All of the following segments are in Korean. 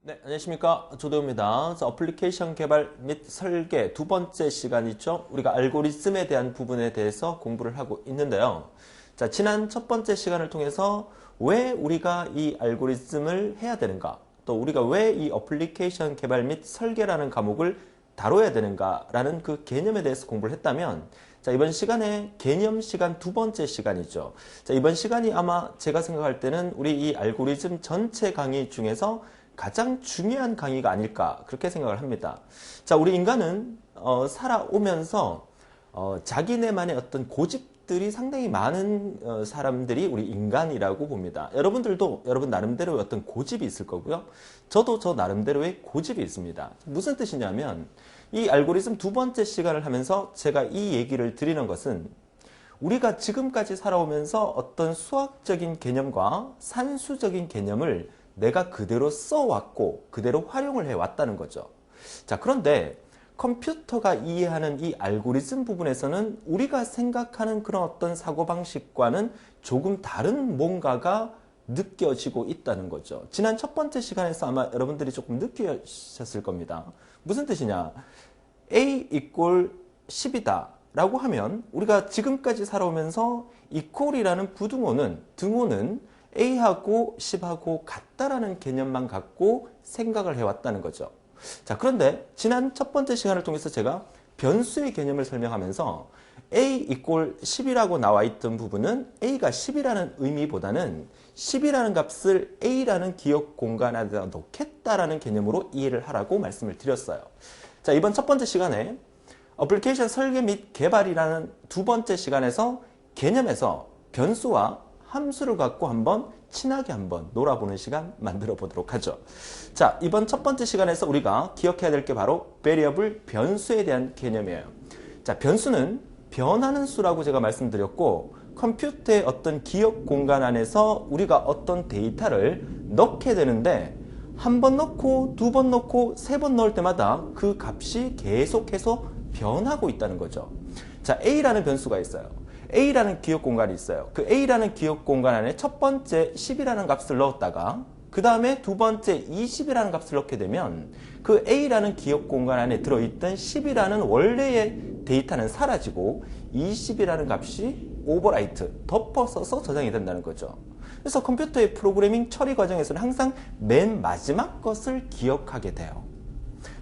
네, 안녕하십니까. 조도우입니다. 어플리케이션 개발 및 설계 두 번째 시간이죠. 우리가 알고리즘에 대한 부분에 대해서 공부를 하고 있는데요. 자, 지난 첫 번째 시간을 통해서 왜 우리가 이 알고리즘을 해야 되는가, 또 우리가 왜 이 어플리케이션 개발 및 설계라는 과목을 다뤄야 되는가라는 그 개념에 대해서 공부를 했다면, 자, 이번 시간에 개념 시간 두 번째 시간이죠. 자, 이번 시간이 아마 제가 생각할 때는 우리 이 알고리즘 전체 강의 중에서 가장 중요한 강의가 아닐까 그렇게 생각을 합니다. 자, 우리 인간은 살아오면서 자기네만의 어떤 고집들이 상당히 많은 사람들이 우리 인간이라고 봅니다. 여러분들도 여러분 나름대로의 어떤 고집이 있을 거고요. 저도 저 나름대로의 고집이 있습니다. 무슨 뜻이냐면 이 알고리즘 두 번째 시간을 하면서 제가 이 얘기를 드리는 것은 우리가 지금까지 살아오면서 어떤 수학적인 개념과 산수적인 개념을 내가 그대로 써왔고 그대로 활용을 해왔다는 거죠. 자, 그런데 컴퓨터가 이해하는 이 알고리즘 부분에서는 우리가 생각하는 그런 어떤 사고방식과는 조금 다른 뭔가가 느껴지고 있다는 거죠. 지난 첫 번째 시간에서 아마 여러분들이 조금 느끼셨을 겁니다. 무슨 뜻이냐? A 이꼴 10이다 라고 하면 우리가 지금까지 살아오면서 이꼴이라는 등호는 A하고 10하고 같다라는 개념만 갖고 생각을 해왔다는 거죠. 자, 그런데 지난 첫 번째 시간을 통해서 제가 변수의 개념을 설명하면서 A 이꼴 10이라고 나와 있던 부분은 A가 10이라는 의미보다는 10이라는 값을 A라는 기억 공간에다 놓겠다라는 개념으로 이해를 하라고 말씀을 드렸어요. 자, 이번 첫 번째 시간에 어플리케이션 설계 및 개발이라는 두 번째 시간에서 개념에서 변수와 함수를 갖고 친하게 한번 놀아보는 시간 만들어 보도록 하죠. 자, 이번 첫 번째 시간에서 우리가 기억해야 될 게 바로 variable 변수에 대한 개념이에요. 자, 변수는 변하는 수라고 제가 말씀드렸고 컴퓨터의 어떤 기억 공간 안에서 우리가 어떤 데이터를 넣게 되는데 한 번 넣고 두 번 넣고 세 번 넣을 때마다 그 값이 계속해서 변하고 있다는 거죠. 자, A라는 변수가 있어요. A라는 기억 공간이 있어요. 그 A라는 기억 공간 안에 첫 번째 10이라는 값을 넣었다가 그 다음에 두 번째 20이라는 값을 넣게 되면 그 A라는 기억 공간 안에 들어있던 10이라는 원래의 데이터는 사라지고 20이라는 값이 오버라이트, 덮어 써서 저장이 된다는 거죠. 그래서 컴퓨터의 프로그래밍 처리 과정에서는 항상 맨 마지막 것을 기억하게 돼요.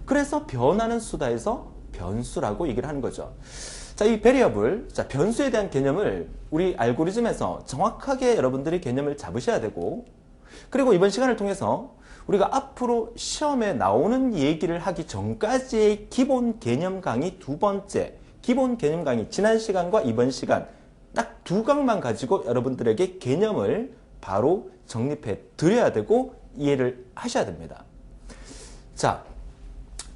그래서 변하는 수다에서 변수라고 얘기를 하는 거죠. 자, 이 variable, 자, 변수에 대한 개념을 우리 알고리즘에서 정확하게 여러분들이 개념을 잡으셔야 되고, 그리고 이번 시간을 통해서 우리가 앞으로 시험에 나오는 얘기를 하기 전까지의 기본 개념 강의 두 번째, 기본 개념 강의, 지난 시간과 이번 시간, 딱 두 강만 가지고 여러분들에게 개념을 바로 정립해 드려야 되고 이해를 하셔야 됩니다. 자,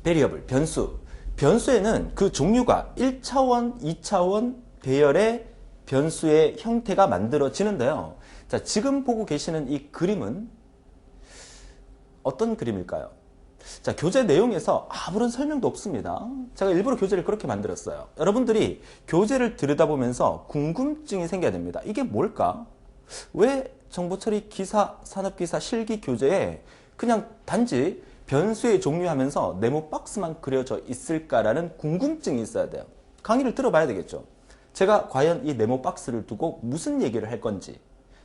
variable, 변수. 변수에는 그 종류가 1차원, 2차원 배열의 변수의 형태가 만들어지는데요. 자, 지금 보고 계시는 이 그림은 어떤 그림일까요? 자, 교재 내용에서 아무런 설명도 없습니다. 제가 일부러 교재를 그렇게 만들었어요. 여러분들이 교재를 들여다보면서 궁금증이 생겨야 됩니다. 이게 뭘까? 왜 정보처리 기사, 산업기사, 실기 교재에 그냥 단지 변수의 종류하면서 네모 박스만 그려져 있을까라는 궁금증이 있어야 돼요. 강의를 들어봐야 되겠죠. 제가 과연 이 네모 박스를 두고 무슨 얘기를 할 건지.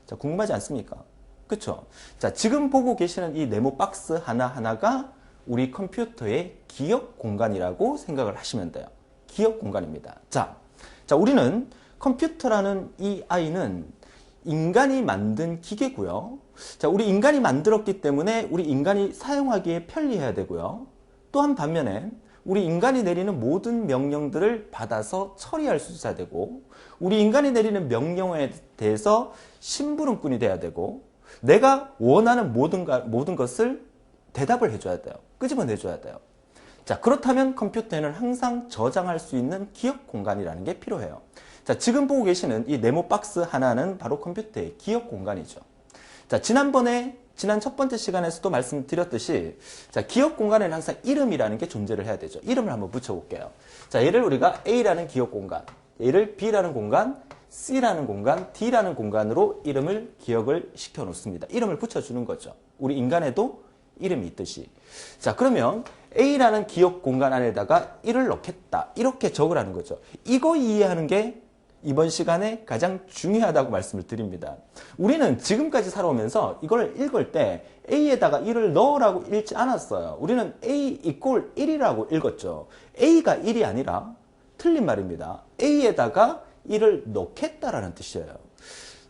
자, 궁금하지 않습니까? 그쵸? 자, 지금 보고 계시는 이 네모 박스 하나하나가 우리 컴퓨터의 기억 공간이라고 생각을 하시면 돼요. 기억 공간입니다. 자, 우리는 컴퓨터라는 이 아이는 인간이 만든 기계고요. 자, 우리 인간이 만들었기 때문에 우리 인간이 사용하기에 편리해야 되고요. 또한 반면에 우리 인간이 내리는 모든 명령들을 받아서 처리할 수 있어야 되고, 우리 인간이 내리는 명령에 대해서 심부름꾼이 돼야 되고, 내가 원하는 모든 것을 대답을 해줘야 돼요. 끄집어내줘야 돼요. 자, 그렇다면 컴퓨터에는 항상 저장할 수 있는 기억 공간이라는 게 필요해요. 자, 지금 보고 계시는 이 네모 박스 하나는 바로 컴퓨터의 기억 공간이죠. 자, 지난 첫 번째 시간에서도 말씀드렸듯이, 자, 기억 공간에는 항상 이름이라는 게 존재를 해야 되죠. 이름을 한번 붙여볼게요. 자, 얘를 우리가 A라는 기억 공간, 얘를 B라는 공간, C라는 공간, D라는 공간으로 기억을 시켜 놓습니다. 이름을 붙여주는 거죠. 우리 인간에도 이름이 있듯이. 자, 그러면 A라는 기억 공간 안에다가 1을 넣겠다. 이렇게 적으라는 거죠. 이거 이해하는 게 이번 시간에 가장 중요하다고 말씀을 드립니다. 우리는 지금까지 살아오면서 이걸 읽을 때 A에다가 1을 넣으라고 읽지 않았어요. 우리는 A equal 1이라고 읽었죠. A가 1이 아니라 틀린 말입니다. A에다가 1을 넣겠다라는 뜻이에요.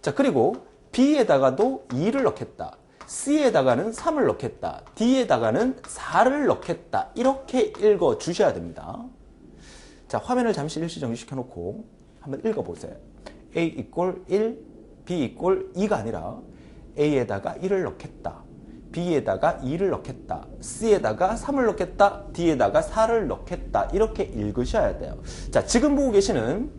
자, 그리고 B에다가도 2를 넣겠다. C에다가는 3을 넣겠다. D에다가는 4를 넣겠다. 이렇게 읽어 주셔야 됩니다. 자, 화면을 잠시 일시 정지시켜 놓고 한번 읽어보세요. A equal 1, B equal 2가 아니라 A에다가 1을 넣겠다. B에다가 2를 넣겠다. C에다가 3을 넣겠다. D에다가 4를 넣겠다. 이렇게 읽으셔야 돼요. 자, 지금 보고 계시는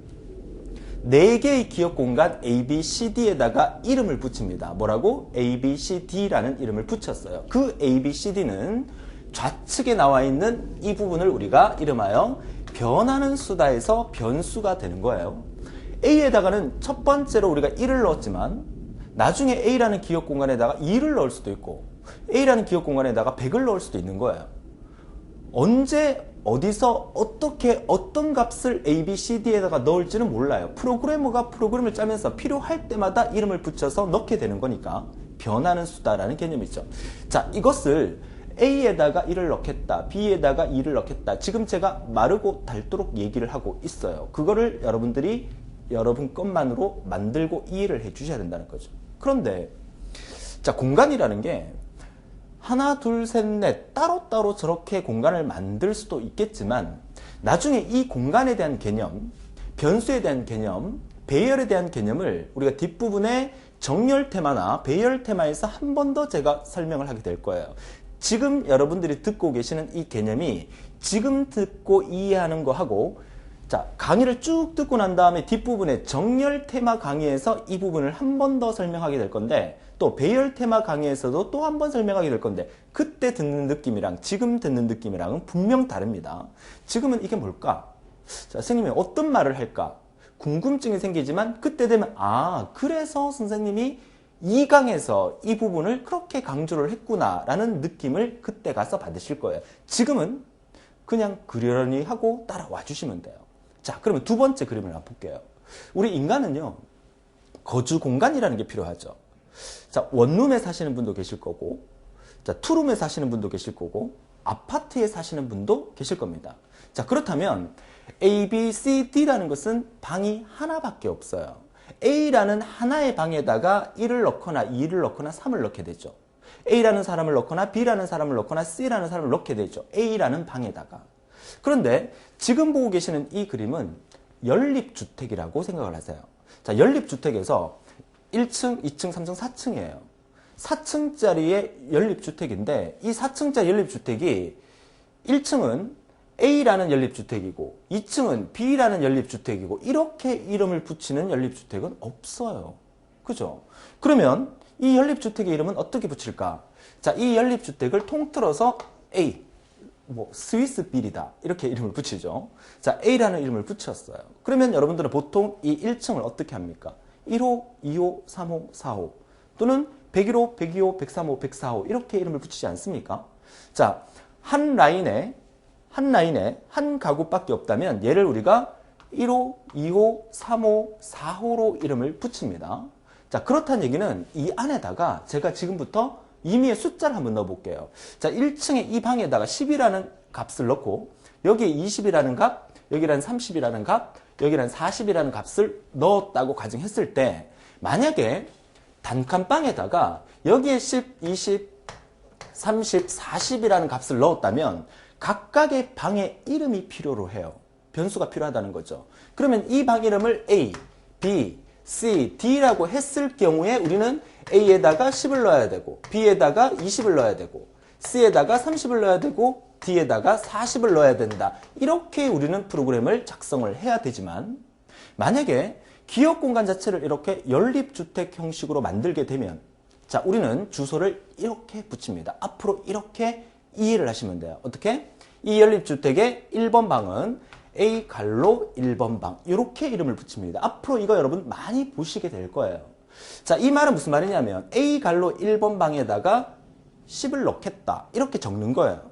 4개의 기억 공간 A, B, C, D에다가 이름을 붙입니다. 뭐라고? A, B, C, D라는 이름을 붙였어요. 그 A, B, C, D는 좌측에 나와 있는 이 부분을 우리가 이름하여 변하는 수다에서 변수가 되는 거예요. A에다가는 첫 번째로 우리가 1을 넣었지만 나중에 A라는 기억 공간에다가 2를 넣을 수도 있고 A라는 기억 공간에다가 100을 넣을 수도 있는 거예요. 언제 어디서 어떻게 어떤 값을 A, B, C, D에다가 넣을지는 몰라요. 프로그래머가 프로그램을 짜면서 필요할 때마다 이름을 붙여서 넣게 되는 거니까 변하는 수다라는 개념이죠. 자, 이것을 A에다가 1을 넣겠다. B에다가 2를 넣겠다. 지금 제가 마르고 닳도록 얘기를 하고 있어요. 그거를 여러분들이 여러분 것만으로 만들고 이해를 해 주셔야 된다는 거죠. 그런데 자, 공간이라는 게 하나, 둘, 셋, 넷 따로따로 저렇게 공간을 만들 수도 있겠지만 나중에 이 공간에 대한 개념, 변수에 대한 개념, 배열에 대한 개념을 우리가 뒷부분에 정렬 테마나 배열 테마에서 한 번 더 제가 설명을 하게 될 거예요. 지금 여러분들이 듣고 계시는 이 개념이 지금 듣고 이해하는 거하고 자, 강의를 쭉 듣고 난 다음에 뒷부분에 정렬 테마 강의에서 이 부분을 한 번 더 설명하게 될 건데 또 배열 테마 강의에서도 또 한 번 설명하게 될 건데 그때 듣는 느낌이랑 지금 듣는 느낌이랑은 분명 다릅니다. 지금은 이게 뭘까? 자, 선생님이 어떤 말을 할까? 궁금증이 생기지만 그때 되면 아, 그래서 선생님이 2강에서 이 부분을 그렇게 강조를 했구나 라는 느낌을 그때 가서 받으실 거예요. 지금은 그냥 그러려니 하고 따라와 주시면 돼요. 자, 그러면 두 번째 그림을 한번 볼게요. 우리 인간은요, 거주 공간이라는 게 필요하죠. 자, 원룸에 사시는 분도 계실 거고, 자, 투룸에 사시는 분도 계실 거고, 아파트에 사시는 분도 계실 겁니다. 자, 그렇다면 A, B, C, D라는 것은 방이 하나밖에 없어요. A라는 하나의 방에다가 1을 넣거나 2를 넣거나 3을 넣게 되죠. A라는 사람을 넣거나 B라는 사람을 넣거나 C라는 사람을 넣게 되죠. A라는 방에다가. 그런데 지금 보고 계시는 이 그림은 연립주택이라고 생각을 하세요. 자, 연립주택에서 1층, 2층, 3층, 4층이에요. 4층짜리의 연립주택인데 이 4층짜리 연립주택이 1층은 A라는 연립주택이고 2층은 B라는 연립주택이고 이렇게 이름을 붙이는 연립주택은 없어요. 그죠? 그러면 이 연립주택의 이름은 어떻게 붙일까? 자, 이 연립주택을 통틀어서 A, 스위스 빌이다 이렇게 이름을 붙이죠. 자, A라는 이름을 붙였어요. 그러면 여러분들은 보통 이 1층을 어떻게 합니까? 1호, 2호, 3호, 4호 또는 101호, 102호, 103호, 104호 이렇게 이름을 붙이지 않습니까? 자, 한 라인에 한 가구밖에 없다면 얘를 우리가 1호, 2호, 3호, 4호로 이름을 붙입니다. 자, 그렇다는 얘기는 이 안에다가 제가 지금부터 임의의 숫자를 한번 넣어 볼게요. 자, 1층에 이 방에다가 10이라는 값을 넣고 여기에 20이라는 값, 여기란 30이라는 값, 여기란 40이라는 값을 넣었다고 가정했을 때 만약에 단칸방에다가 여기에 10, 20, 30, 40이라는 값을 넣었다면 각각의 방의 이름이 필요로 해요. 변수가 필요하다는 거죠. 그러면 이 방 이름을 A, B, C, D라고 했을 경우에 우리는 A에다가 10을 넣어야 되고 B에다가 20을 넣어야 되고 C에다가 30을 넣어야 되고 D에다가 40을 넣어야 된다. 이렇게 우리는 프로그램을 작성을 해야 되지만 만약에 기억 공간 자체를 이렇게 연립주택 형식으로 만들게 되면 자, 우리는 주소를 이렇게 붙입니다. 앞으로 이렇게 이해를 하시면 돼요. 어떻게? 이 연립주택의 1번 방은 A 갈로 1번 방 이렇게 이름을 붙입니다. 앞으로 이거 여러분 많이 보시게 될 거예요. 자, 이 말은 무슨 말이냐면 A 갈로 1번 방에다가 10을 넣겠다. 이렇게 적는 거예요.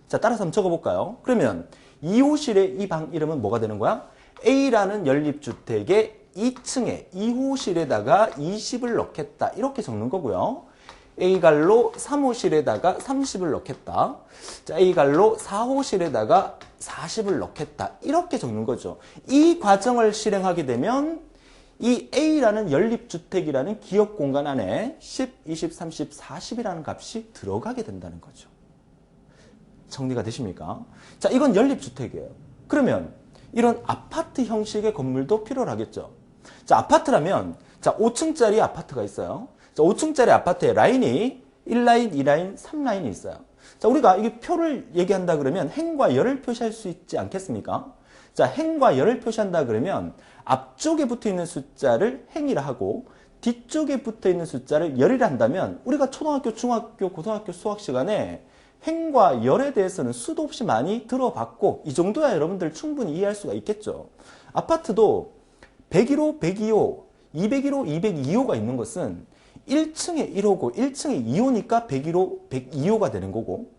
자, 따라서 한번 적어볼까요? 그러면 2호실의 이 방 이름은 뭐가 되는 거야? A라는 연립주택의 2층에 2호실에다가 20을 넣겠다. 이렇게 적는 거고요. A갈로 3호실에다가 30을 넣겠다. 자, A갈로 4호실에다가 40을 넣겠다. 이렇게 적는 거죠. 이 과정을 실행하게 되면 이 A라는 연립주택이라는 기억 공간 안에 10, 20, 30, 40이라는 값이 들어가게 된다는 거죠. 정리가 되십니까? 자, 이건 연립주택이에요. 그러면 이런 아파트 형식의 건물도 필요하겠죠. 자, 아파트라면 자, 5층짜리 아파트가 있어요. 자, 5층짜리 아파트에 라인이 1라인, 2라인, 3라인이 있어요. 자, 우리가 이게 표를 얘기한다 그러면 행과 열을 표시할 수 있지 않겠습니까? 자, 행과 열을 표시한다 그러면 앞쪽에 붙어 있는 숫자를 행이라 하고 뒤쪽에 붙어 있는 숫자를 열이라 한다면 우리가 초등학교, 중학교, 고등학교 수학 시간에 행과 열에 대해서는 수도 없이 많이 들어봤고 이 정도야 여러분들 충분히 이해할 수가 있겠죠. 아파트도 101호, 102호, 201호, 202호가 있는 것은 1층에 1호고 1층에 2호니까 101호, 102호가 되는 거고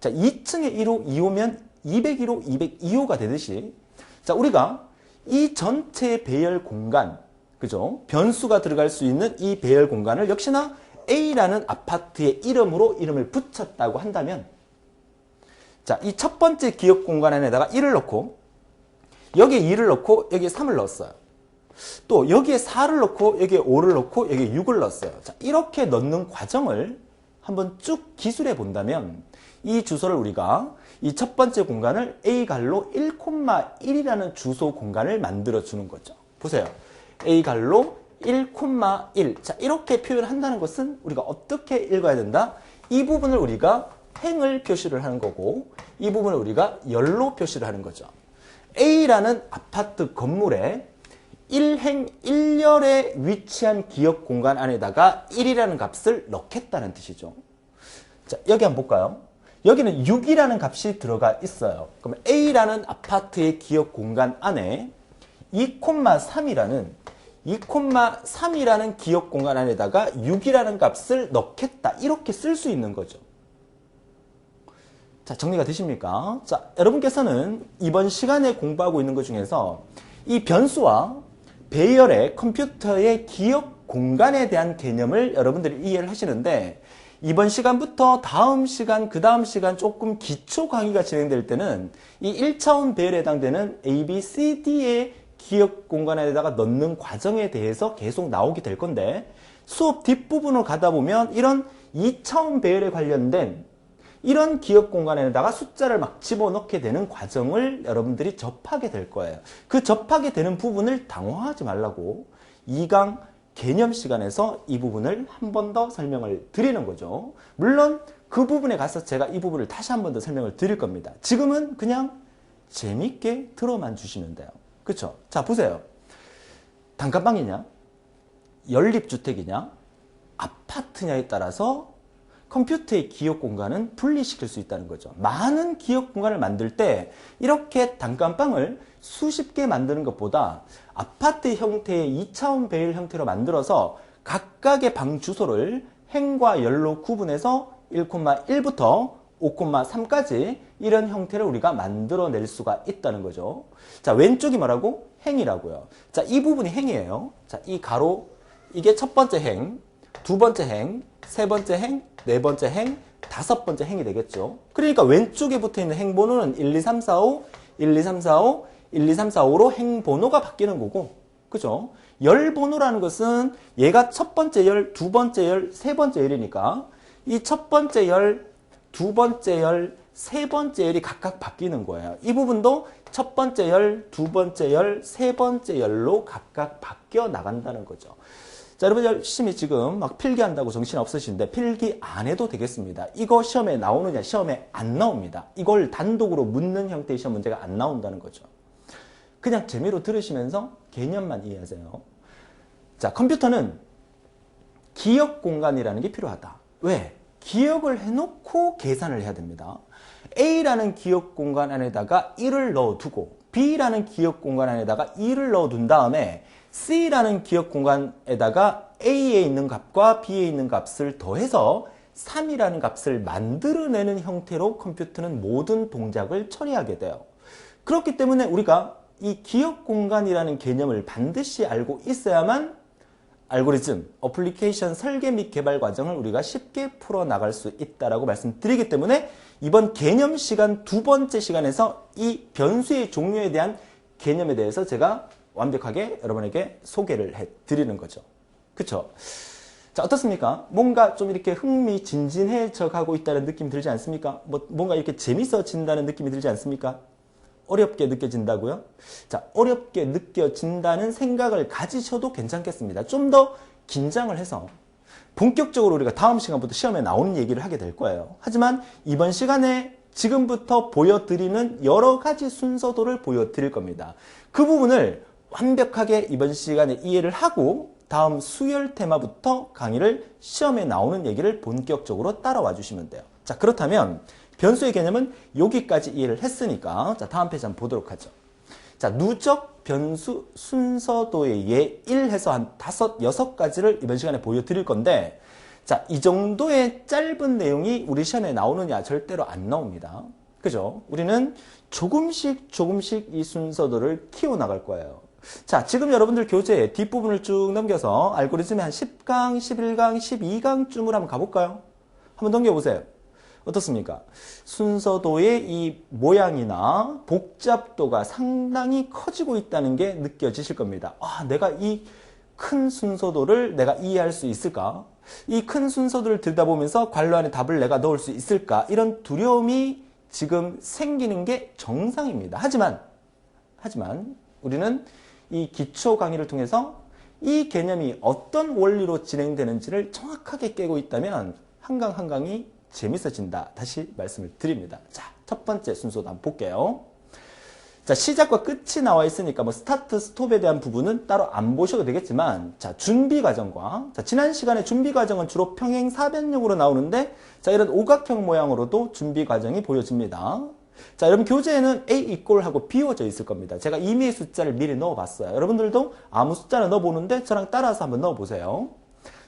자 2층에 1호, 2호면 201호, 202호가 되듯이 자 우리가 이 전체 배열 공간 그죠? 변수가 들어갈 수 있는 이 배열 공간을 역시나 A라는 아파트의 이름으로 이름을 붙였다고 한다면 자, 이 첫 번째 기억 공간 안에다가 1을 넣고 여기에 2를 넣고 여기에 3을 넣었어요. 또 여기에 4를 넣고 여기에 5를 넣고 여기에 6을 넣었어요. 자, 이렇게 넣는 과정을 한번 쭉 기술해 본다면 이 주소를 우리가 이 첫 번째 공간을 A갈로 1,1이라는 주소 공간을 만들어 주는 거죠. 보세요. A갈로 1,1. 자, 이렇게 표현한다는 것은 우리가 어떻게 읽어야 된다? 이 부분을 우리가 행을 표시를 하는 거고 이 부분을 우리가 열로 표시를 하는 거죠. A라는 아파트 건물에 1행 1열에 위치한 기억 공간 안에다가 1이라는 값을 넣겠다는 뜻이죠. 자, 여기 한번 볼까요? 여기는 6이라는 값이 들어가 있어요. 그러면 A라는 아파트의 기억 공간 안에 2,3이라는 기억 공간 안에다가 6이라는 값을 넣겠다. 이렇게 쓸 수 있는 거죠. 자, 정리가 되십니까? 자, 여러분께서는 이번 시간에 공부하고 있는 것 중에서 이 변수와 배열의 컴퓨터의 기억 공간에 대한 개념을 여러분들이 이해를 하시는데 이번 시간부터 다음 시간, 그 다음 시간 조금 기초 강의가 진행될 때는 이 1차원 배열에 해당되는 A, B, C, D의 기억 공간에다가 넣는 과정에 대해서 계속 나오게 될 건데 수업 뒷부분으로 가다 보면 이런 2차원 배열에 관련된 이런 기억 공간에다가 숫자를 막 집어넣게 되는 과정을 여러분들이 접하게 될 거예요. 그 접하게 되는 부분을 당황하지 말라고 2강 개념 시간에서 이 부분을 한 번 더 설명을 드리는 거죠. 물론 그 부분에 가서 제가 이 부분을 다시 한 번 더 설명을 드릴 겁니다. 지금은 그냥 재밌게 들어만 주시면 돼요. 그렇죠? 자, 보세요. 단칸방이냐, 연립주택이냐, 아파트냐에 따라서 컴퓨터의 기억 공간은 분리시킬 수 있다는 거죠. 많은 기억 공간을 만들 때 이렇게 단칸방을 수십 개 만드는 것보다 아파트 형태의 2차원 배열 형태로 만들어서 각각의 방 주소를 행과 열로 구분해서 1,1부터 5,3까지 이런 형태를 우리가 만들어낼 수가 있다는 거죠. 자, 왼쪽이 뭐라고? 행이라고요. 자, 이 부분이 행이에요. 자, 이 가로, 이게 첫 번째 행, 두 번째 행, 세 번째 행, 네 번째 행, 다섯 번째 행이 되겠죠. 그러니까 왼쪽에 붙어 있는 행 번호는 1, 2, 3, 4, 5, 1, 2, 3, 4, 5, 1, 2, 3, 4, 5로 행 번호가 바뀌는 거고, 그죠? 열 번호라는 것은 얘가 첫 번째 열, 두 번째 열, 세 번째 열이니까 이 첫 번째 열, 두 번째 열, 세 번째 열이 각각 바뀌는 거예요. 이 부분도 첫 번째 열, 두 번째 열, 세 번째 열로 각각 바뀌어 나간다는 거죠. 자, 여러분 열심히 지금 막 필기한다고 정신 없으신데 필기 안 해도 되겠습니다. 이거 시험에 나오느냐? 시험에 안 나옵니다. 이걸 단독으로 묻는 형태의 시험 문제가 안 나온다는 거죠. 그냥 재미로 들으시면서 개념만 이해하세요. 자, 컴퓨터는 기억 공간이라는 게 필요하다. 왜? 기억을 해놓고 계산을 해야 됩니다. A라는 기억 공간 안에다가 1을 넣어두고 B라는 기억 공간 안에다가 2를 넣어둔 다음에 C라는 기억 공간에다가 A에 있는 값과 B에 있는 값을 더해서 3이라는 값을 만들어내는 형태로 컴퓨터는 모든 동작을 처리하게 돼요. 그렇기 때문에 우리가 이 기억 공간이라는 개념을 반드시 알고 있어야만 알고리즘, 어플리케이션 설계 및 개발 과정을 우리가 쉽게 풀어나갈 수 있다라고 말씀드리기 때문에 이번 개념 시간 두 번째 시간에서 이 변수의 종류에 대한 개념에 대해서 제가 완벽하게 여러분에게 소개를 해드리는 거죠. 그쵸? 자, 어떻습니까? 뭔가 좀 이렇게 흥미진진해져 가고 있다는 느낌이 들지 않습니까? 뭔가 이렇게 재밌어진다는 느낌이 들지 않습니까? 어렵게 느껴진다고요? 자, 어렵게 느껴진다는 생각을 가지셔도 괜찮겠습니다. 좀 더 긴장을 해서 본격적으로 우리가 다음 시간부터 시험에 나오는 얘기를 하게 될 거예요. 하지만 이번 시간에 지금부터 보여드리는 여러 가지 순서도를 보여드릴 겁니다. 그 부분을 완벽하게 이번 시간에 이해를 하고 다음 수열 테마부터 강의를 시험에 나오는 얘기를 본격적으로 따라와 주시면 돼요. 자, 그렇다면 변수의 개념은 여기까지 이해를 했으니까 자, 다음 페이지 한번 보도록 하죠. 자, 누적 변수 순서도의 예 1해서 한 5, 6가지를 이번 시간에 보여드릴 건데 자, 이 정도의 짧은 내용이 우리 시험에 나오느냐? 절대로 안 나옵니다. 그죠? 우리는 조금씩 이 순서도를 키워나갈 거예요. 자, 지금 여러분들 교재 뒷부분을 쭉 넘겨서 알고리즘의 한 10강, 11강, 12강쯤으로 한번 가볼까요? 한번 넘겨보세요. 어떻습니까? 순서도의 이 모양이나 복잡도가 상당히 커지고 있다는 게 느껴지실 겁니다. 아, 내가 이 큰 순서도를 내가 이해할 수 있을까? 이 큰 순서도를 들여다보면서 괄호 안에 답을 내가 넣을 수 있을까? 이런 두려움이 지금 생기는 게 정상입니다. 하지만 우리는 이 기초 강의를 통해서 이 개념이 어떤 원리로 진행되는지를 정확하게 깨고 있다면 한 강 한 강이 재밌어진다. 다시 말씀을 드립니다. 자, 첫 번째 순서도 한번 볼게요. 자, 시작과 끝이 나와 있으니까 뭐 스타트, 스톱에 대한 부분은 따로 안 보셔도 되겠지만 자, 준비 과정과 자, 지난 시간에 준비 과정은 주로 평행 사변형으로 나오는데 자, 이런 오각형 모양으로도 준비 과정이 보여집니다. 자, 여러분 교재에는 A equal 하고 비워져 있을 겁니다. 제가 임의의 숫자를 미리 넣어봤어요. 여러분들도 아무 숫자를 넣어보는데 저랑 따라서 한번 넣어보세요.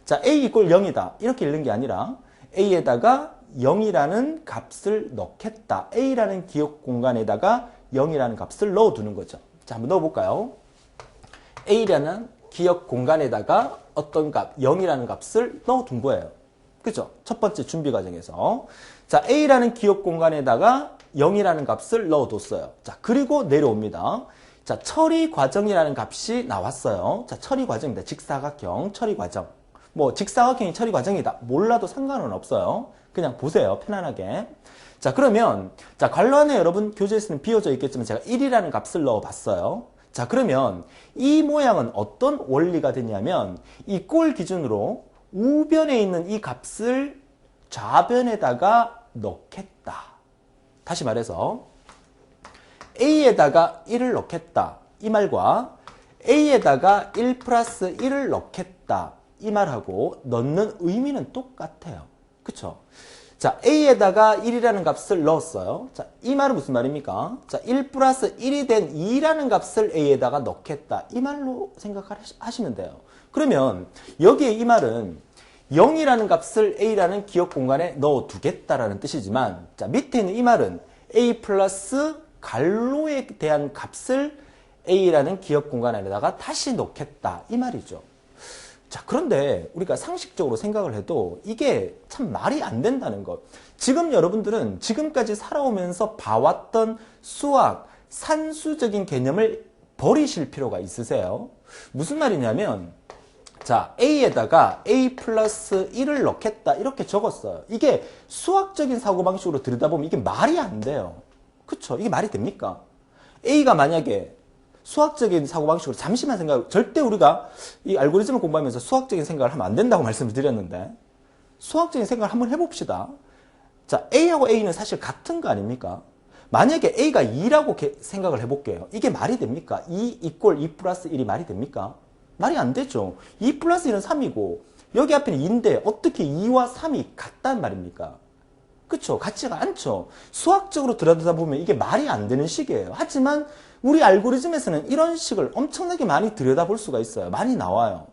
자, A equal 0이다. 이렇게 읽는 게 아니라 A에다가 0이라는 값을 넣겠다. A라는 기억 공간에다가 0이라는 값을 넣어두는 거죠. 자, 한번 넣어볼까요? A라는 기억 공간에다가 어떤 값, 0이라는 값을 넣어둔 거예요. 그죠? 첫 번째 준비 과정에서. 자, A라는 기억 공간에다가 0이라는 값을 넣어뒀어요. 자, 그리고 내려옵니다. 자, 처리 과정이라는 값이 나왔어요. 자, 처리 과정입니다. 직사각형 처리 과정. 뭐 직사각형이 처리 과정이다. 몰라도 상관은 없어요. 그냥 보세요. 편안하게. 자, 그러면 자, 괄호 안에 여러분 교재에서는 비워져 있겠지만 제가 1이라는 값을 넣어봤어요. 자, 그러면 이 모양은 어떤 원리가 되냐면 이 꼴 기준으로 우변에 있는 이 값을 좌변에다가 넣겠다. 다시 말해서 A에다가 1을 넣겠다. 이 말과 A에다가 1 플러스 1을 넣겠다. 이 말하고 넣는 의미는 똑같아요. 그쵸? 자, A에다가 1이라는 값을 넣었어요. 자, 이 말은 무슨 말입니까? 자, 1 플러스 1이 된 2라는 값을 A에다가 넣겠다. 이 말로 생각하시면 돼요. 그러면 여기에 이 말은 0이라는 값을 A라는 기억 공간에 넣어두겠다라는 뜻이지만 자, 밑에 있는 이 말은 A 플러스 괄호에 대한 값을 A라는 기억 공간 안에다가 다시 넣겠다. 이 말이죠. 자, 그런데 우리가 상식적으로 생각을 해도 이게 참 말이 안 된다는 것. 지금 여러분들은 지금까지 살아오면서 봐왔던 수학, 산수적인 개념을 버리실 필요가 있으세요. 무슨 말이냐면 자, A에다가 A 플러스 1을 넣겠다 이렇게 적었어요. 이게 수학적인 사고방식으로 들여다보면 이게 말이 안 돼요. 그쵸? 이게 말이 됩니까? A가 만약에 수학적인 사고방식으로 잠시만 절대 우리가 이 알고리즘을 공부하면서 수학적인 생각을 하면 안 된다고 말씀을 드렸는데 수학적인 생각을 한번 해봅시다. 자, A하고 A는 사실 같은 거 아닙니까? 만약에 A가 2라고 생각을 해볼게요. 이게 말이 됩니까? 2 equal 2 플러스 1이 말이 됩니까? 말이 안 되죠. 2 플러스 1은 3이고 여기 앞에는 2인데 어떻게 2와 3이 같단 말입니까? 그쵸? 같지가 않죠. 수학적으로 들여다보면 이게 말이 안 되는 식이에요. 하지만 우리 알고리즘에서는 이런 식을 엄청나게 많이 들여다볼 수가 있어요. 많이 나와요.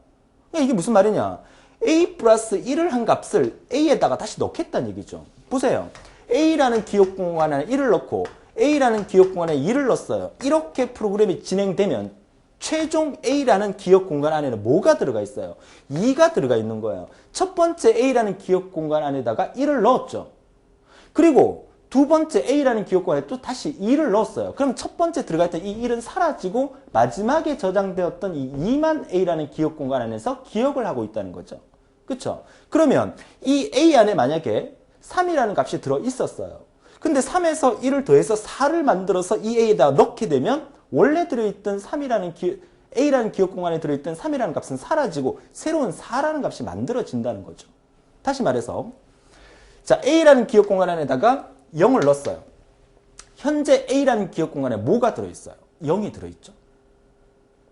이게 무슨 말이냐? a 플러스 1을 한 값을 a에다가 다시 넣겠다는 얘기죠. 보세요. a라는 기억 공간 안에 1을 넣고 a라는 기억 공간에 2를 넣었어요. 이렇게 프로그램이 진행되면 최종 a라는 기억 공간 안에는 뭐가 들어가 있어요? 2가 들어가 있는 거예요. 첫 번째 a라는 기억 공간 안에다가 1을 넣었죠. 그리고 두 번째 a라는 기억 공간에 또 다시 2를 넣었어요. 그럼 첫 번째 들어갔던 이 1은 사라지고 마지막에 저장되었던 이 2만 a라는 기억 공간 안에서 기억을 하고 있다는 거죠. 그쵸? 그러면 이 a 안에 만약에 3이라는 값이 들어 있었어요. 근데 3에서 1을 더해서 4를 만들어서 이 a에다 넣게 되면 원래 들어있던 3이라는 a라는 기억 공간에 들어있던 3이라는 값은 사라지고 새로운 4라는 값이 만들어진다는 거죠. 다시 말해서 자, a라는 기억 공간 안에다가 0을 넣었어요. 현재 a라는 기억 공간에 뭐가 들어있어요? 0이 들어있죠.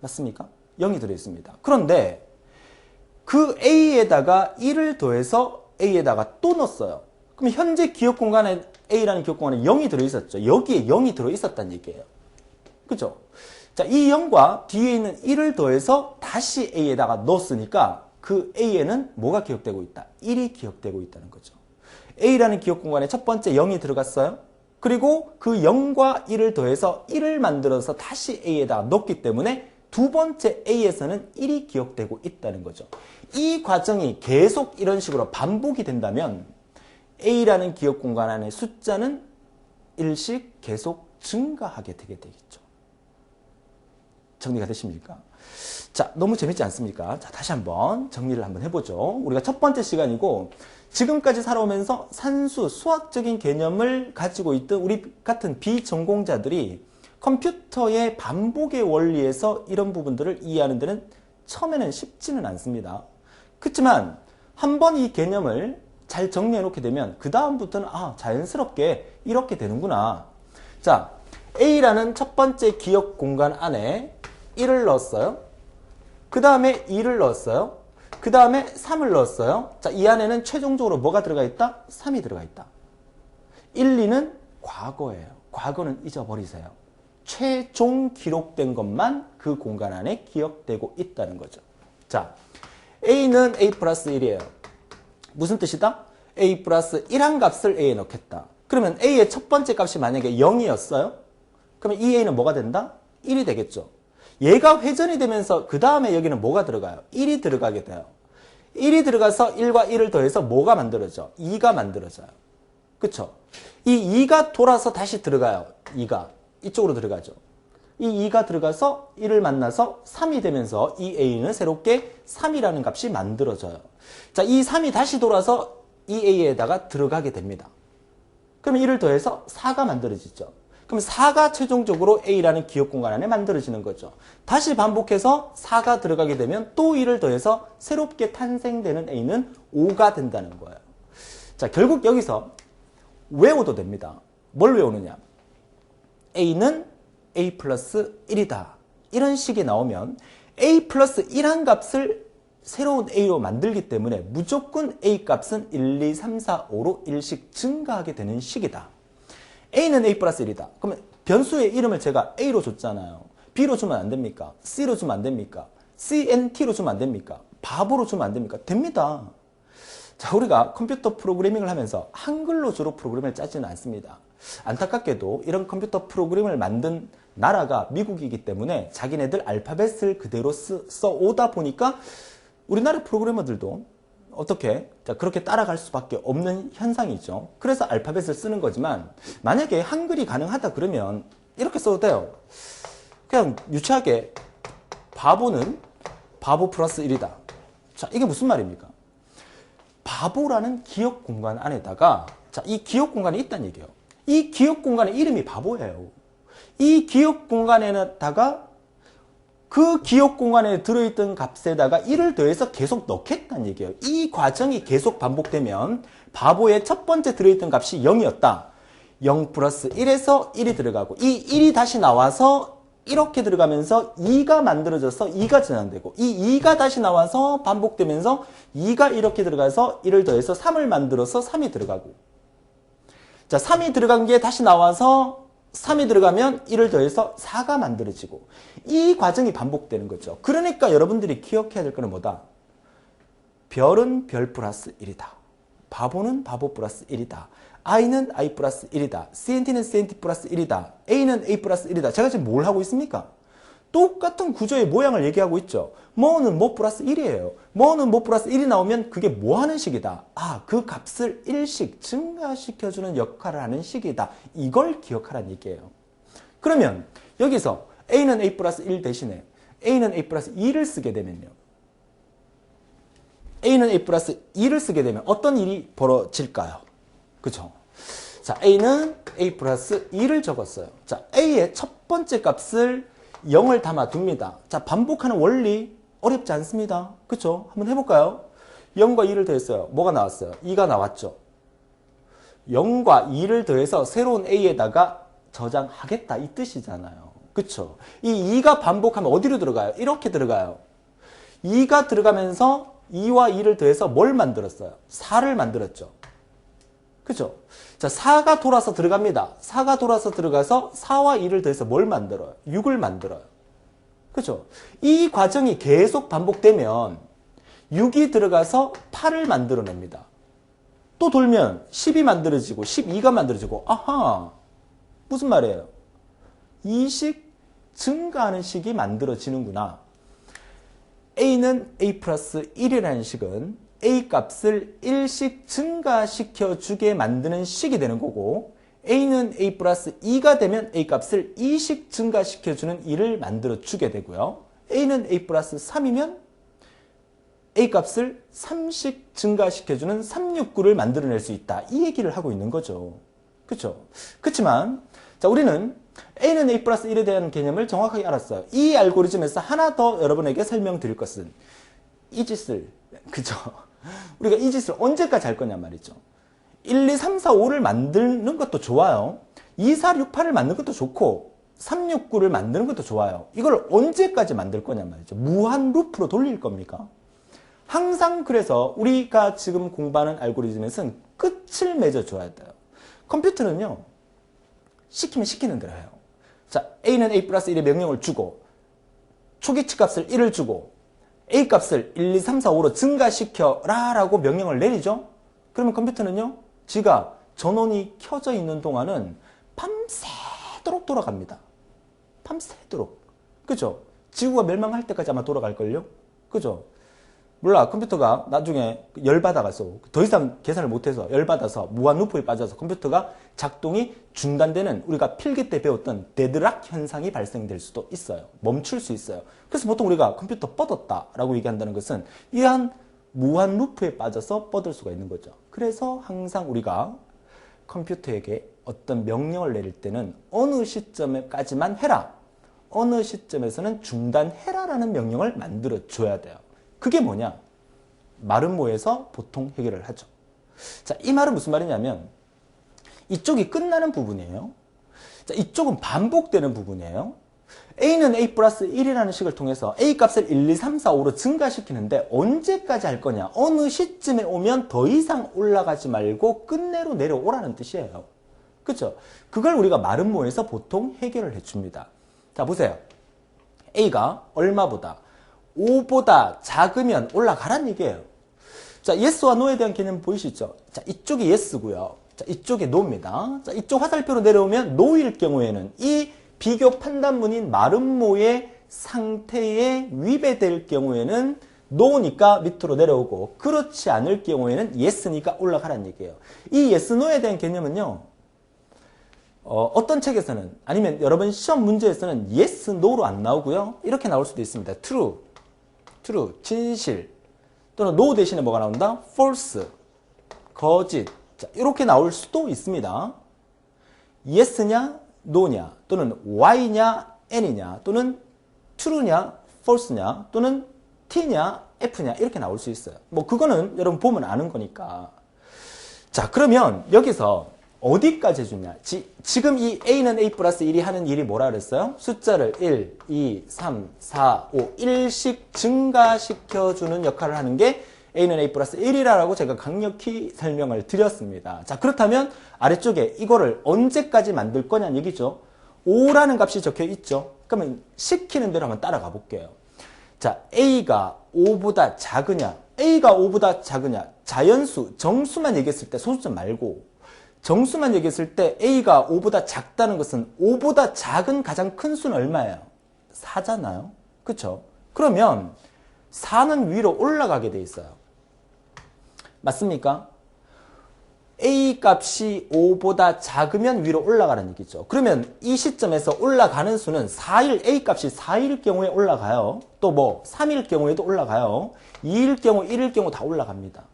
맞습니까? 0이 들어있습니다. 그런데 그 a에다가 1을 더해서 a에다가 또 넣었어요. 그럼 현재 기억 공간에 a라는 기억 공간에 0이 들어있었죠. 여기에 0이 들어있었다는 얘기예요. 그죠? 자, 이 0과 뒤에 있는 1을 더해서 다시 a에다가 넣었으니까 그 a에는 뭐가 기억되고 있다? 1이 기억되고 있다는 거죠. a라는 기억 공간에 첫 번째 0이 들어갔어요. 그리고 그 0과 1을 더해서 1을 만들어서 다시 a에다가 넣기 때문에 두 번째 a에서는 1이 기억되고 있다는 거죠. 이 과정이 계속 이런 식으로 반복이 된다면 a라는 기억 공간 안의 숫자는 1씩 계속 증가하게 되게 되겠죠. 정리가 되십니까? 자, 너무 재밌지 않습니까? 자, 다시 한번 정리를 한번 해보죠. 우리가 첫 번째 시간이고 지금까지 살아오면서 산수, 수학적인 개념을 가지고 있던 우리 같은 비전공자들이 컴퓨터의 반복의 원리에서 이런 부분들을 이해하는 데는 처음에는 쉽지는 않습니다. 그렇지만 한번 이 개념을 잘 정리해 놓게 되면 그 다음부터는 자연스럽게 이렇게 되는구나. 자, A라는 첫 번째 기억 공간 안에 1을 넣었어요. 그 다음에 2를 넣었어요. 그 다음에 3을 넣었어요. 자, 이 안에는 최종적으로 뭐가 들어가 있다? 3이 들어가 있다. 1, 2는 과거예요. 과거는 잊어버리세요. 최종 기록된 것만 그 공간 안에 기억되고 있다는 거죠. 자, A는 A 플러스 1이에요. 무슨 뜻이다? A 플러스 1한 값을 A에 넣겠다. 그러면 A의 첫 번째 값이 만약에 0이었어요? 그러면 이 A는 뭐가 된다? 1이 되겠죠. 얘가 회전이 되면서 그 다음에 여기는 뭐가 들어가요? 1이 들어가게 돼요. 1이 들어가서 1과 1을 더해서 뭐가 만들어져? 2가 만들어져요. 그쵸? 이 2가 돌아서 다시 들어가요. 2가. 이쪽으로 들어가죠. 이 2가 들어가서 1을 만나서 3이 되면서 이 A는 새롭게 3이라는 값이 만들어져요. 자, 이 3이 다시 돌아서 이 A에다가 들어가게 됩니다. 그러면 1을 더해서 4가 만들어지죠. 그럼 4가 최종적으로 A라는 기억 공간 안에 만들어지는 거죠. 다시 반복해서 4가 들어가게 되면 또 1을 더해서 새롭게 탄생되는 A는 5가 된다는 거예요. 자, 결국 여기서 외워도 됩니다. 뭘 외우느냐? A는 A 플러스 1이다. 이런 식이 나오면 A 플러스 1한 값을 새로운 A로 만들기 때문에 무조건 A 값은 1, 2, 3, 4, 5로 1씩 증가하게 되는 식이다. A는 A 플러스 1이다. 그러면 변수의 이름을 제가 A로 줬잖아요. B로 주면 안 됩니까? C로 주면 안 됩니까? CNT로 주면 안 됩니까? 바보로 주면 안 됩니까? 됩니다. 자, 우리가 컴퓨터 프로그래밍을 하면서 한글로 주로 프로그램을 짜지는 않습니다. 안타깝게도 이런 컴퓨터 프로그램을 만든 나라가 미국이기 때문에 자기네들 알파벳을 그대로 써오다 보니까 우리나라 프로그래머들도 어떻게? 자, 그렇게 따라갈 수밖에 없는 현상이죠. 그래서 알파벳을 쓰는 거지만 만약에 한글이 가능하다 그러면 이렇게 써도 돼요. 그냥 유치하게 바보는 바보 플러스 1이다. 자, 이게 무슨 말입니까? 바보라는 기억 공간 안에다가 자, 이 기억 공간이 있다는 얘기예요. 이 기억 공간의 이름이 바보예요. 이 기억 공간에다가 그 기억 공간에 들어있던 값에다가 1을 더해서 계속 넣겠다는 얘기예요. 이 과정이 계속 반복되면 바보의 첫 번째 들어있던 값이 0이었다. 0 플러스 1에서 1이 들어가고 이 1이 다시 나와서 이렇게 들어가면서 2가 만들어져서 2가 저장되고 이 2가 다시 나와서 반복되면서 2가 이렇게 들어가서 1을 더해서 3을 만들어서 3이 들어가고 자, 3이 들어간 게 다시 나와서 3이 들어가면 1을 더해서 4가 만들어지고 이 과정이 반복되는 거죠. 그러니까 여러분들이 기억해야 될 거는 뭐다? 별은 별 플러스 1이다. 바보는 바보 플러스 1이다. i는 i 플러스 1이다. cnt는 cnt 플러스 1이다. a는 a 플러스 1이다. 제가 지금 뭘 하고 있습니까? 똑같은 구조의 모양을 얘기하고 있죠. 뭐는 뭐 플러스 1이에요. 뭐는 뭐 플러스 1이 나오면 그게 뭐 하는 식이다. 아, 그 값을 1씩 증가시켜주는 역할을 하는 식이다. 이걸 기억하라는 얘기예요. 그러면 여기서 a는 a 플러스 1 대신에 a는 a 플러스 2를 쓰게 되면요. a는 a 플러스 2를 쓰게 되면 어떤 일이 벌어질까요? 그죠? 자, a는 a 플러스 2를 적었어요. 자, a의 첫 번째 값을 0을 담아둡니다. 자, 반복하는 원리 어렵지 않습니다. 그쵸? 한번 해볼까요? 0과 2를 더했어요. 뭐가 나왔어요? 2가 나왔죠. 0과 2를 더해서 새로운 a에다가 저장하겠다 이 뜻이잖아요. 그쵸? 이 2가 반복하면 어디로 들어가요? 이렇게 들어가요. 2가 들어가면서 2와 2를 더해서 뭘 만들었어요? 4를 만들었죠. 그죠? 자, 4가 돌아서 들어갑니다. 4가 돌아서 들어가서 4와 2를 더해서 뭘 만들어요? 6을 만들어요. 그죠? 이 과정이 계속 반복되면 6이 들어가서 8을 만들어냅니다. 또 돌면 10이 만들어지고 12가 만들어지고 아하! 무슨 말이에요? 이식 증가하는 식이 만들어지는구나. a는 a 플러스 1이라는 식은 a 값을 1씩 증가시켜 주게 만드는 식이 되는 거고 a는 a 플러스 2가 되면 a 값을 2씩 증가시켜 주는 2를 만들어 주게 되고요. a는 a 플러스 3이면 a 값을 3씩 증가시켜 주는 369를 만들어낼 수 있다. 이 얘기를 하고 있는 거죠. 그렇죠? 그렇지만 자, 우리는 a는 a 플러스 1에 대한 개념을 정확하게 알았어요. 이 알고리즘에서 하나 더 여러분에게 설명드릴 것은 이 짓을, 그죠? 우리가 이 짓을 언제까지 할 거냐 말이죠. 1, 2, 3, 4, 5를 만드는 것도 좋아요. 2, 4, 6, 8을 만드는 것도 좋고 3, 6, 9를 만드는 것도 좋아요. 이걸 언제까지 만들 거냐 말이죠. 무한 루프로 돌릴 겁니까? 항상 그래서 우리가 지금 공부하는 알고리즘에서는 끝을 맺어줘야 돼요. 컴퓨터는요. 시키면 시키는 대로 해요. 자, a는 a 플러스 1의 명령을 주고 초기치 값을 1을 주고 a 값을 1, 2, 3, 4, 5로 증가시켜라 라고 명령을 내리죠. 그러면 컴퓨터는요. 지가 전원이 켜져 있는 동안은 밤새도록 돌아갑니다. 밤새도록. 그죠? 지구가 멸망할 때까지 아마 돌아갈걸요? 그죠? 몰라. 컴퓨터가 나중에 열받아가서 더 이상 계산을 못해서 열받아서 무한 루프에 빠져서 컴퓨터가 작동이 중단되는 우리가 필기 때 배웠던 데드락 현상이 발생될 수도 있어요. 멈출 수 있어요. 그래서 보통 우리가 컴퓨터 뻗었다라고 얘기한다는 것은 이러한 무한 루프에 빠져서 뻗을 수가 있는 거죠. 그래서 항상 우리가 컴퓨터에게 어떤 명령을 내릴 때는 어느 시점까지만 해라. 어느 시점에서는 중단해라라는 명령을 만들어줘야 돼요. 그게 뭐냐? 마름모에서 보통 해결을 하죠. 자, 이 말은 무슨 말이냐면 이쪽이 끝나는 부분이에요. 자, 이쪽은 반복되는 부분이에요. a는 a 플러스 1이라는 식을 통해서 a 값을 1, 2, 3, 4, 5로 증가시키는데 언제까지 할 거냐? 어느 시점에 오면 더 이상 올라가지 말고 끝내로 내려오라는 뜻이에요. 그렇죠? 그걸 우리가 마름모에서 보통 해결을 해줍니다. 자, 보세요. a가 얼마보다 5보다 작으면 올라가란 얘기예요. 자, yes와 no에 대한 개념 보이시죠? 자, 이쪽이 yes고요. 자, 이쪽이 no입니다. 자, 이쪽 화살표로 내려오면 no일 경우에는 이 비교 판단문인 마름모의 상태에 위배될 경우에는 no니까 밑으로 내려오고 그렇지 않을 경우에는 yes니까 올라가란 얘기예요. 이 yes, no에 대한 개념은요. 어떤 책에서는 아니면 여러분 시험 문제에서는 yes, no로 안 나오고요. 이렇게 나올 수도 있습니다. true, 진실 또는 no 대신에 뭐가 나온다? false, 거짓. 자, 이렇게 나올 수도 있습니다. yes냐, no냐 또는 y냐, n이냐 또는 true냐, false냐 또는 t냐, f냐 이렇게 나올 수 있어요. 뭐 그거는 여러분 보면 아는 거니까. 자, 그러면 여기서 어디까지 해주냐? 지금 이 a는 a 플러스 1이 하는 일이 뭐라 그랬어요? 숫자를 1, 2, 3, 4, 5, 1씩 증가시켜주는 역할을 하는 게 a는 a 플러스 1이라고 제가 강력히 설명을 드렸습니다. 자, 그렇다면 아래쪽에 이거를 언제까지 만들 거냐는 얘기죠. 5라는 값이 적혀 있죠. 그러면 시키는 대로 한번 따라가 볼게요. 자, a가 5보다 작으냐 A가 5보다 작으냐? 자연수, 정수만 얘기했을 때, 소수점 말고 정수만 얘기했을 때 A가 5보다 작다는 것은 5보다 작은 가장 큰 수는 얼마예요? 4잖아요. 그쵸? 그러면 4는 위로 올라가게 돼 있어요. 맞습니까? A 값이 5보다 작으면 위로 올라가는 얘기죠. 그러면 이 시점에서 올라가는 수는 4일, A 값이 4일 경우에 올라가요. 또 뭐 3일 경우에도 올라가요. 2일 경우, 1일 경우 다 올라갑니다.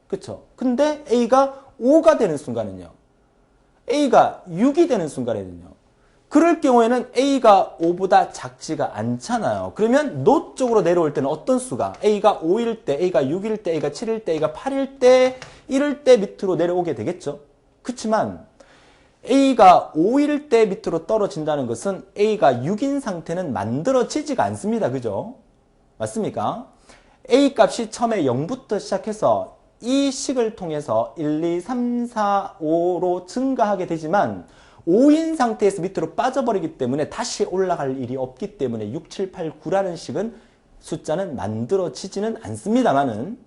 그쵸? 근데 A가 5가 되는 순간은요. A가 6이 되는 순간에는요. 그럴 경우에는 A가 5보다 작지가 않잖아요. 그러면 노 쪽으로 내려올 때는 어떤 수가 A가 5일 때, A가 6일 때, A가 7일 때, A가 8일 때, 이럴 때 밑으로 내려오게 되겠죠. 그렇지만 A가 5일 때 밑으로 떨어진다는 것은 A가 6인 상태는 만들어지지가 않습니다. 그죠? 맞습니까? A 값이 처음에 0부터 시작해서 이 식을 통해서 1, 2, 3, 4, 5로 증가하게 되지만 5인 상태에서 밑으로 빠져버리기 때문에 다시 올라갈 일이 없기 때문에 6, 7, 8, 9라는 식은 숫자는 만들어지지는 않습니다만은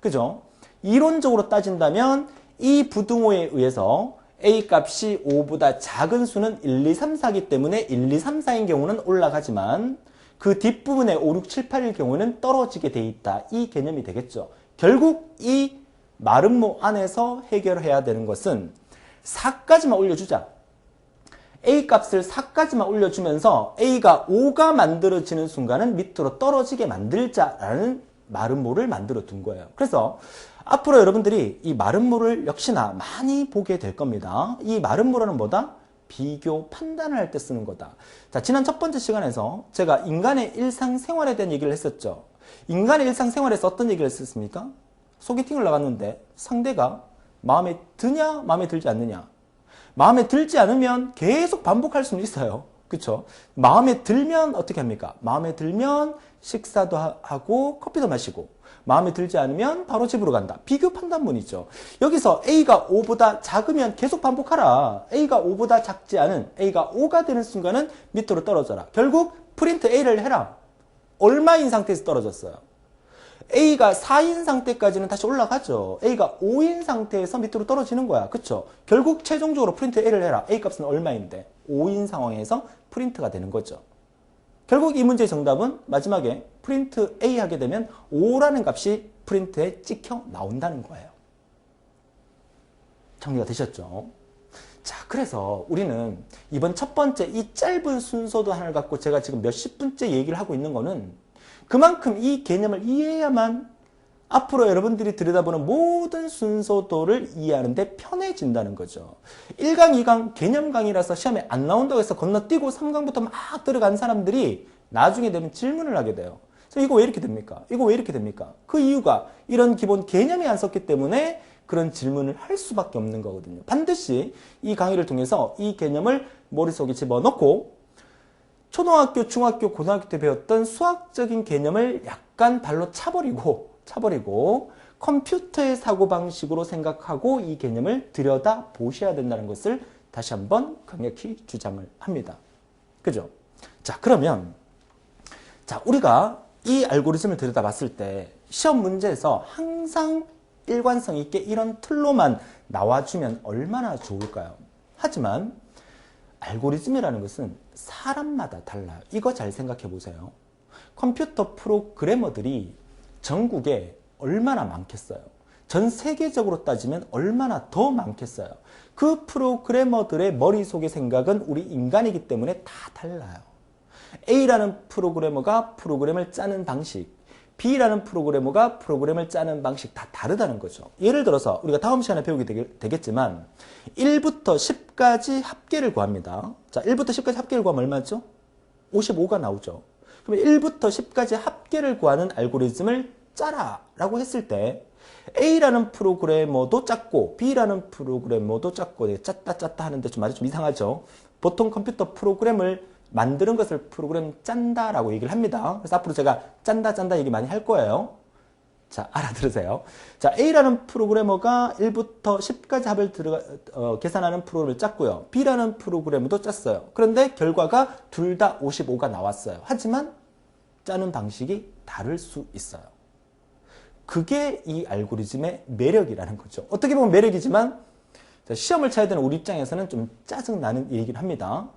그죠? 이론적으로 따진다면 이 부등호에 의해서 A 값이 5보다 작은 수는 1, 2, 3, 4이기 때문에 1, 2, 3, 4인 경우는 올라가지만 그 뒷부분에 5, 6, 7, 8일 경우는 떨어지게 돼 있다. 이 개념이 되겠죠. 결국 이 마름모 안에서 해결해야 되는 것은 4까지만 올려주자. A 값을 4까지만 올려주면서 A가 5가 만들어지는 순간은 밑으로 떨어지게 만들자라는 마름모를 만들어 둔 거예요. 그래서 앞으로 여러분들이 이 마름모를 역시나 많이 보게 될 겁니다. 이 마름모라는 뭐다? 비교, 판단을 할 때 쓰는 거다. 자, 지난 첫 번째 시간에서 제가 인간의 일상생활에 대한 얘기를 했었죠. 인간의 일상생활에서 어떤 얘기를 했었습니까? 소개팅을 나갔는데 상대가 마음에 드냐, 마음에 들지 않느냐. 마음에 들지 않으면 계속 반복할 수는 있어요. 그쵸? 마음에 들면 어떻게 합니까? 마음에 들면 식사도 하고 커피도 마시고 마음에 들지 않으면 바로 집으로 간다. 비교 판단문이죠. 여기서 A가 5보다 작으면 계속 반복하라. A가 5보다 작지 않은 A가 5가 되는 순간은 밑으로 떨어져라. 결국 프린트 A를 해라. 얼마인 상태에서 떨어졌어요? A가 4인 상태까지는 다시 올라가죠. A가 5인 상태에서 밑으로 떨어지는 거야. 그쵸? 결국 최종적으로 프린트 A를 해라. A 값은 얼마인데? 5인 상황에서 프린트가 되는 거죠. 결국 이 문제의 정답은 마지막에 프린트 A 하게 되면 5라는 값이 프린트에 찍혀 나온다는 거예요. 정리가 되셨죠? 자, 그래서 우리는 이번 첫 번째 이 짧은 순서도 하나를 갖고 제가 지금 몇십 분째 얘기를 하고 있는 거는 그만큼 이 개념을 이해해야만 앞으로 여러분들이 들여다보는 모든 순서도를 이해하는데 편해진다는 거죠. 1강, 2강 개념 강의라서 시험에 안 나온다고 해서 건너뛰고 3강부터 막 들어간 사람들이 나중에 되면 질문을 하게 돼요. 그래서 이거 왜 이렇게 됩니까? 이거 왜 이렇게 됩니까? 그 이유가 이런 기본 개념이 안 썼기 때문에 그런 질문을 할 수밖에 없는 거거든요. 반드시 이 강의를 통해서 이 개념을 머릿속에 집어넣고 초등학교, 중학교, 고등학교 때 배웠던 수학적인 개념을 약간 발로 차버리고 컴퓨터의 사고방식으로 생각하고 이 개념을 들여다 보셔야 된다는 것을 다시 한번 강력히 주장을 합니다. 그죠? 자, 그러면 우리가 이 알고리즘을 들여다봤을 때 시험 문제에서 항상 일관성 있게 이런 틀로만 나와주면 얼마나 좋을까요? 하지만 알고리즘이라는 것은 사람마다 달라요. 이거 잘 생각해 보세요. 컴퓨터 프로그래머들이 전국에 얼마나 많겠어요? 전 세계적으로 따지면 얼마나 더 많겠어요? 그 프로그래머들의 머릿속의 생각은 우리 인간이기 때문에 다 달라요. A라는 프로그래머가 프로그램을 짜는 방식, B라는 프로그래머가 프로그램을 짜는 방식 다 다르다는 거죠. 예를 들어서 우리가 다음 시간에 배우게 되겠지만 1부터 10까지 합계를 구합니다. 자, 1부터 10까지 합계를 구하면 얼마죠? 55가 나오죠. 그러면 1부터 10까지 합계를 구하는 알고리즘을 짜라 라고 했을 때 A라는 프로그래머도 짰고 B라는 프로그래머도 짰고 짰다 하는데 좀 말이 좀 이상하죠. 보통 컴퓨터 프로그램을 만드는 것을 프로그램 짠다라고 얘기를 합니다. 그래서 앞으로 제가 짠다 얘기 많이 할 거예요. 자, 알아들으세요. 자, A라는 프로그래머가 1부터 10까지 합을 계산하는 프로그램을 짰고요. B라는 프로그래머도 짰어요. 그런데 결과가 둘 다 55가 나왔어요. 하지만 짜는 방식이 다를 수 있어요. 그게 이 알고리즘의 매력이라는 거죠. 어떻게 보면 매력이지만 시험을 쳐야 되는 우리 입장에서는 좀 짜증나는 얘기긴 합니다.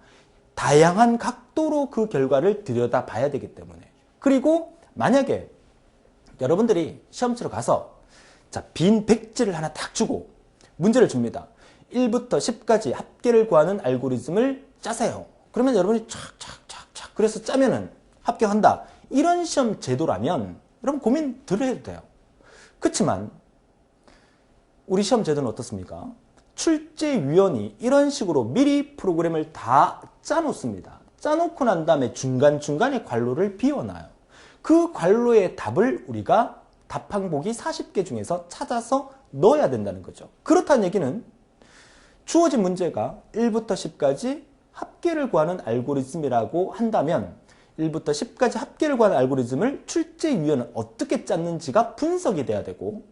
다양한 각도로 그 결과를 들여다봐야 되기 때문에. 그리고 만약에 여러분들이 시험 치러 가서 빈 백지를 하나 딱 주고 문제를 줍니다. 1부터 10까지 합계를 구하는 알고리즘을 짜세요. 그러면 여러분이 촥촥촥촥 그래서 짜면은 합격한다. 이런 시험 제도라면 여러분 고민 덜 해도 돼요. 그렇지만 우리 시험 제도는 어떻습니까? 출제위원이 이런 식으로 미리 프로그램을 다 짜놓습니다. 짜놓고 난 다음에 중간중간에 괄호를 비워놔요. 그 괄호의 답을 우리가 답 항목이 40개 중에서 찾아서 넣어야 된다는 거죠. 그렇다는 얘기는 주어진 문제가 1부터 10까지 합계를 구하는 알고리즘이라고 한다면 1부터 10까지 합계를 구하는 알고리즘을 출제위원은 어떻게 짰는지가 분석이 돼야 되고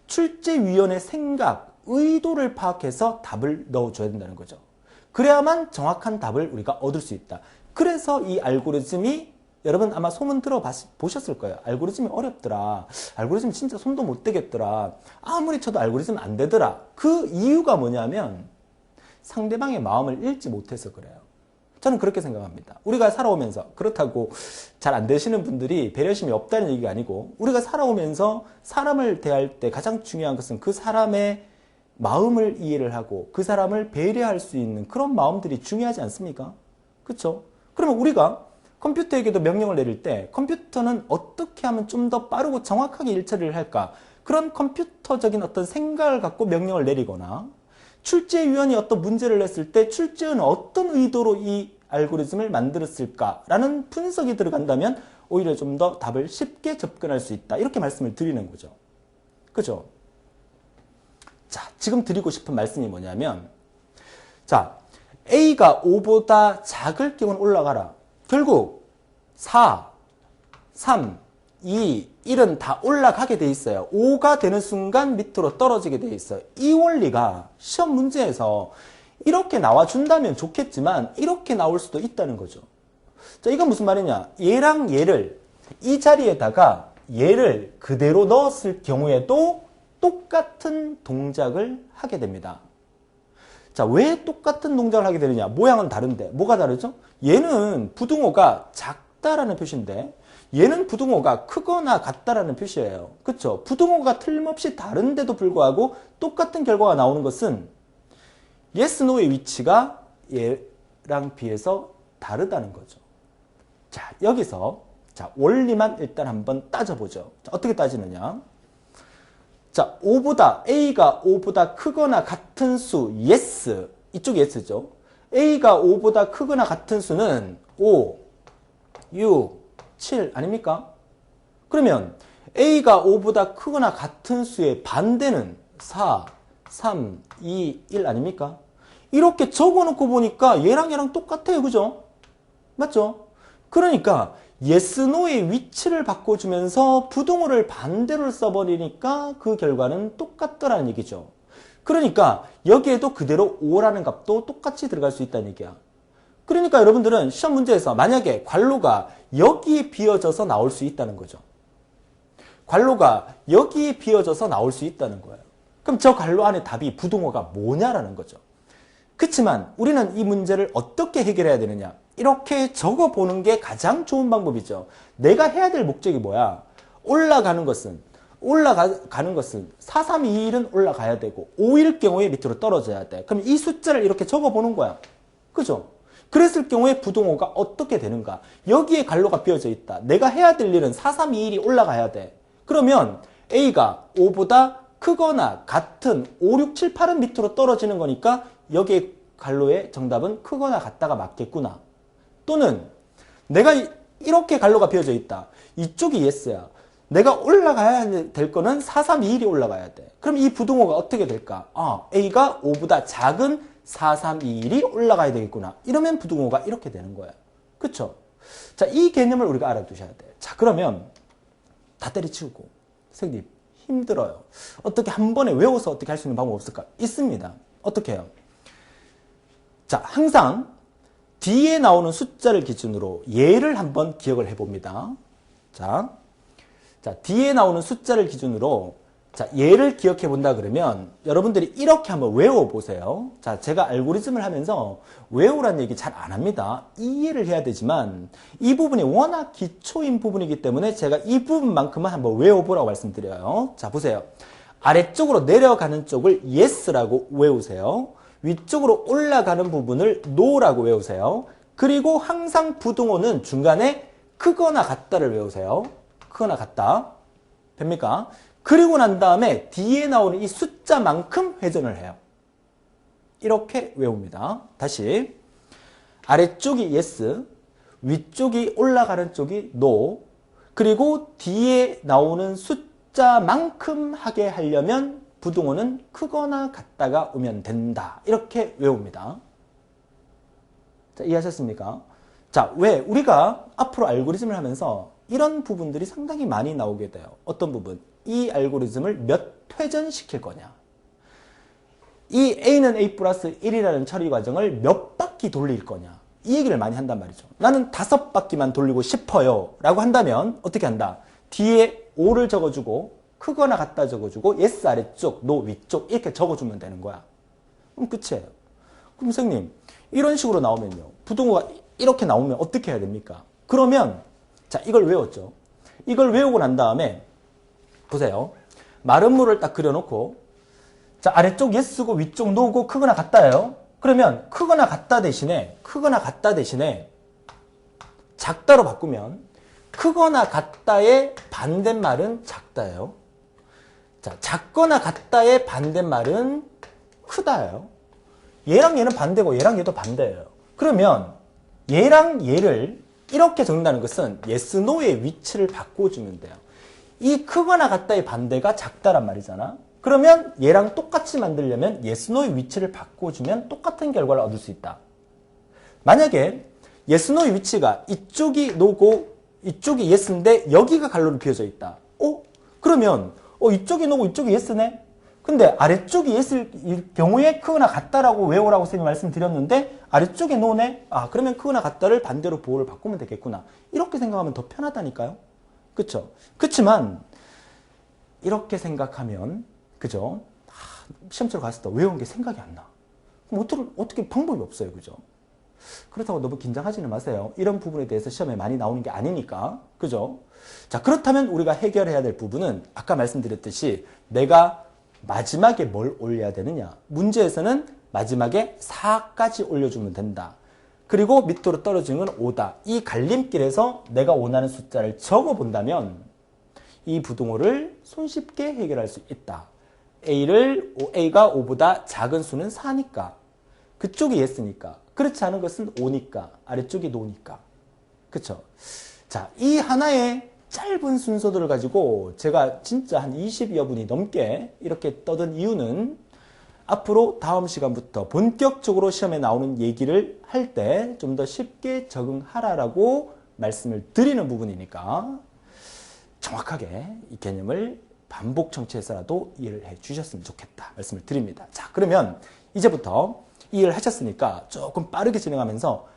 출제위원의 생각, 의도를 파악해서 답을 넣어줘야 된다는 거죠. 그래야만 정확한 답을 우리가 얻을 수 있다. 그래서 이 알고리즘이 여러분 아마 소문 들어보셨을 거예요. 알고리즘이 어렵더라. 알고리즘 진짜 손도 못 대겠더라. 아무리 쳐도 알고리즘 안 되더라. 그 이유가 뭐냐면 상대방의 마음을 읽지 못해서 그래요. 저는 그렇게 생각합니다. 우리가 살아오면서 그렇다고 잘 안 되시는 분들이 배려심이 없다는 얘기가 아니고 우리가 살아오면서 사람을 대할 때 가장 중요한 것은 그 사람의 마음을 이해를 하고 그 사람을 배려할 수 있는 그런 마음들이 중요하지 않습니까? 그렇죠? 그러면 우리가 컴퓨터에게도 명령을 내릴 때 컴퓨터는 어떻게 하면 좀 더 빠르고 정확하게 일처리를 할까? 그런 컴퓨터적인 어떤 생각을 갖고 명령을 내리거나 출제위원이 어떤 문제를 냈을 때 출제위원은 어떤 의도로 이 알고리즘을 만들었을까라는 분석이 들어간다면 오히려 좀 더 답을 쉽게 접근할 수 있다. 이렇게 말씀을 드리는 거죠. 그죠? 자, 지금 드리고 싶은 말씀이 뭐냐면 자, A가 5보다 작을 경우는 올라가라. 결국 4, 3, 2, 1은 다 올라가게 돼 있어요. 5가 되는 순간 밑으로 떨어지게 돼 있어요. 이 원리가 시험 문제에서 이렇게 나와준다면 좋겠지만 이렇게 나올 수도 있다는 거죠. 자, 이건 무슨 말이냐? 얘랑 얘를 이 자리에다가 얘를 그대로 넣었을 경우에도 똑같은 동작을 하게 됩니다. 자, 왜 똑같은 동작을 하게 되느냐? 모양은 다른데 뭐가 다르죠? 얘는 부등호가 작다라는 표시인데 얘는 부등호가 크거나 같다라는 표시예요. 그렇죠? 부등호가 틀림없이 다른데도 불구하고 똑같은 결과가 나오는 것은 yes, no의 위치가 얘랑 비해서 다르다는 거죠. 자, 여기서 자, 원리만 일단 한번 따져보죠. 자, 어떻게 따지느냐? 자, A가 5보다 크거나 같은 수 yes, 이쪽 yes죠. A가 5보다 크거나 같은 수는 5, 6, 7 아닙니까? 그러면 A가 5보다 크거나 같은 수의 반대는 4, 3, 2, 1 아닙니까? 이렇게 적어놓고 보니까 얘랑 얘랑 똑같아요. 그죠? 맞죠? 그러니까 yes, no의 위치를 바꿔주면서 부등호를 반대로 써버리니까 그 결과는 똑같더라는 얘기죠. 그러니까 여기에도 그대로 5라는 값도 똑같이 들어갈 수 있다는 얘기야. 그러니까 여러분들은 시험 문제에서 만약에 괄호가 여기에 비어져서 나올 수 있다는 거죠. 괄호가 여기에 비어져서 나올 수 있다는 거예요. 그럼 저 괄호 안에 답이 부등호가 뭐냐라는 거죠. 그렇지만 우리는 이 문제를 어떻게 해결해야 되느냐? 이렇게 적어보는 게 가장 좋은 방법이죠. 내가 해야 될 목적이 뭐야? 올라가는 것은 4, 3, 2, 1은 올라가야 되고 5일 경우에 밑으로 떨어져야 돼. 그럼 이 숫자를 이렇게 적어보는 거야. 그죠? 그랬을 경우에 부등호가 어떻게 되는가? 여기에 괄호가 비어져 있다. 내가 해야 될 일은 4, 3, 2, 1이 올라가야 돼. 그러면 A가 5보다 크거나 같은 5, 6, 7, 8은 밑으로 떨어지는 거니까 여기에 괄호의 정답은 크거나 같다가 맞겠구나. 또는 내가 이렇게 괄호가 비어져 있다. 이쪽이 yes야. 내가 올라가야 될 거는 4, 3, 2, 1이 올라가야 돼. 그럼 이 부등호가 어떻게 될까? A가 5보다 작은 4, 3, 2, 1이 올라가야 되겠구나. 이러면 부등호가 이렇게 되는 거야. 그쵸? 자, 이 개념을 우리가 알아두셔야 돼. 자, 그러면 다 때려치우고 선생님 힘들어요. 어떻게 한 번에 외워서 어떻게 할 수 있는 방법 없을까? 있습니다. 어떻게 해요? 자, 항상 뒤에 나오는 숫자를 기준으로 얘를 한번 기억을 해봅니다. 자, 자, 뒤에 나오는 숫자를 기준으로 자, 얘를 기억해 본다 그러면 여러분들이 이렇게 한번 외워보세요. 자, 제가 알고리즘을 하면서 외우라는 얘기 잘 안 합니다. 이해를 해야 되지만 이 부분이 워낙 기초인 부분이기 때문에 제가 이 부분만큼만 한번 외워보라고 말씀드려요. 자, 보세요. 아래쪽으로 내려가는 쪽을 yes라고 외우세요. 위쪽으로 올라가는 부분을 no라고 외우세요. 그리고 항상 부등호는 중간에 크거나 같다를 외우세요. 크거나 같다. 됩니까? 그리고 난 다음에 뒤에 나오는 이 숫자만큼 회전을 해요. 이렇게 외웁니다. 다시 아래쪽이 yes, 위쪽이 올라가는 쪽이 no, 그리고 뒤에 나오는 숫자만큼 하게 하려면 부등호는 크거나 같다가 오면 된다. 이렇게 외웁니다. 자, 이해하셨습니까? 자, 왜? 우리가 앞으로 알고리즘을 하면서 이런 부분들이 상당히 많이 나오게 돼요. 어떤 부분? 이 알고리즘을 몇 회전 시킬 거냐? 이 A는 A 플러스 1이라는 처리 과정을 몇 바퀴 돌릴 거냐? 이 얘기를 많이 한단 말이죠. 나는 5바퀴만 돌리고 싶어요. 라고 한다면 어떻게 한다? 뒤에 O를 적어주고 크거나 같다 적어주고 yes 아래쪽, no 위쪽 이렇게 적어주면 되는 거야. 그럼 끝이에요. 그럼 선생님 이런 식으로 나오면요. 부등호가 이렇게 나오면 어떻게 해야 됩니까? 그러면 자, 이걸 외웠죠. 이걸 외우고 난 다음에 보세요. 마름모를 딱 그려놓고 자, 아래쪽 yes고 위쪽 no고 크거나 같다예요. 그러면 크거나 같다 대신에 작다로 바꾸면 크거나 같다의 반대말은 작다예요. 자, 작거나 같다의 반대말은 크다예요. 얘랑 얘는 반대고 얘랑 얘도 반대예요. 그러면 얘랑 얘를 이렇게 적는다는 것은 yes, no의 위치를 바꿔주면 돼요. 이 크거나 같다의 반대가 작다란 말이잖아. 그러면 얘랑 똑같이 만들려면 yes, no의 위치를 바꿔주면 똑같은 결과를 얻을 수 있다. 만약에 yes, no의 위치가 이쪽이 no고 이쪽이 yes인데 여기가 갈로로 비어져 있다. 그러면 이쪽이 no고 이쪽이 yes네? 근데 아래쪽이 yes일 경우에 크거나 같다라고 외우라고 선생님이 말씀드렸는데 아래쪽에 no네? 그러면 크거나 같다를 반대로 보호를 바꾸면 되겠구나. 이렇게 생각하면 더 편하다니까요. 그쵸? 그치만 이렇게 생각하면 그죠? 시험치러 갔을 때 외운 게 생각이 안 나. 그럼 어떻게 방법이 없어요. 그죠? 그렇다고 너무 긴장하지는 마세요. 이런 부분에 대해서 시험에 많이 나오는 게 아니니까. 그죠? 자, 그렇다면 우리가 해결해야 될 부분은 아까 말씀드렸듯이 내가 마지막에 뭘 올려야 되느냐. 문제에서는 마지막에 4까지 올려주면 된다. 그리고 밑으로 떨어지는 건 5다. 이 갈림길에서 내가 원하는 숫자를 적어본다면 이 부등호를 손쉽게 해결할 수 있다. A가 5보다 작은 수는 4니까. 그쪽이 yes니까. 그렇지 않은 것은 5니까. 아래쪽이 no니까. 그쵸? 자, 이 하나의 짧은 순서들을 가지고 제가 진짜 한 20여 분이 넘게 이렇게 떠든 이유는 앞으로 다음 시간부터 본격적으로 시험에 나오는 얘기를 할 때 좀 더 쉽게 적응하라라고 말씀을 드리는 부분이니까 정확하게 이 개념을 반복 청취해서라도 이해를 해 주셨으면 좋겠다 말씀을 드립니다. 자, 그러면 이제부터 이해를 하셨으니까 조금 빠르게 진행하면서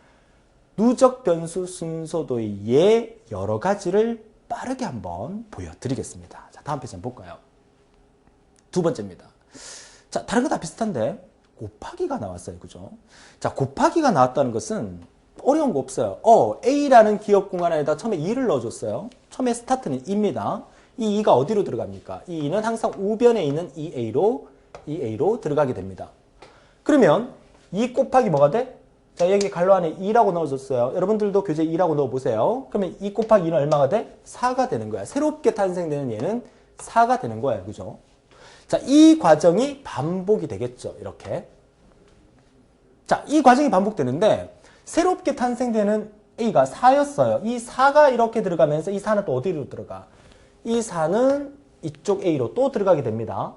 누적 변수 순서도의 예 여러 가지를 빠르게 한번 보여드리겠습니다. 자, 다음 페이지 한번 볼까요? 두 번째입니다. 자, 다른 거 다 비슷한데 곱하기가 나왔어요. 그죠? 자, 곱하기가 나왔다는 것은 어려운 거 없어요. A라는 기억 공간에다 처음에 2를 넣어줬어요. 처음에 스타트는 2입니다. 이 2가 어디로 들어갑니까? 이 2는 항상 우변에 있는 2A로 들어가게 됩니다. 그러면 2 곱하기 뭐가 돼? 자, 여기 갈로 안에 2라고 넣어줬어요. 여러분들도 교재 2라고 넣어보세요. 그러면 2 곱하기 2는 얼마가 돼? 4가 되는 거야. 새롭게 탄생되는 얘는 4가 되는 거예요. 그죠? 자, 이 과정이 반복이 되겠죠. 이렇게. 자, 이 과정이 반복되는데 새롭게 탄생되는 A가 4였어요. 이 4가 이렇게 들어가면서 이 4는 또 어디로 들어가? 이 4는 이쪽 A로 또 들어가게 됩니다.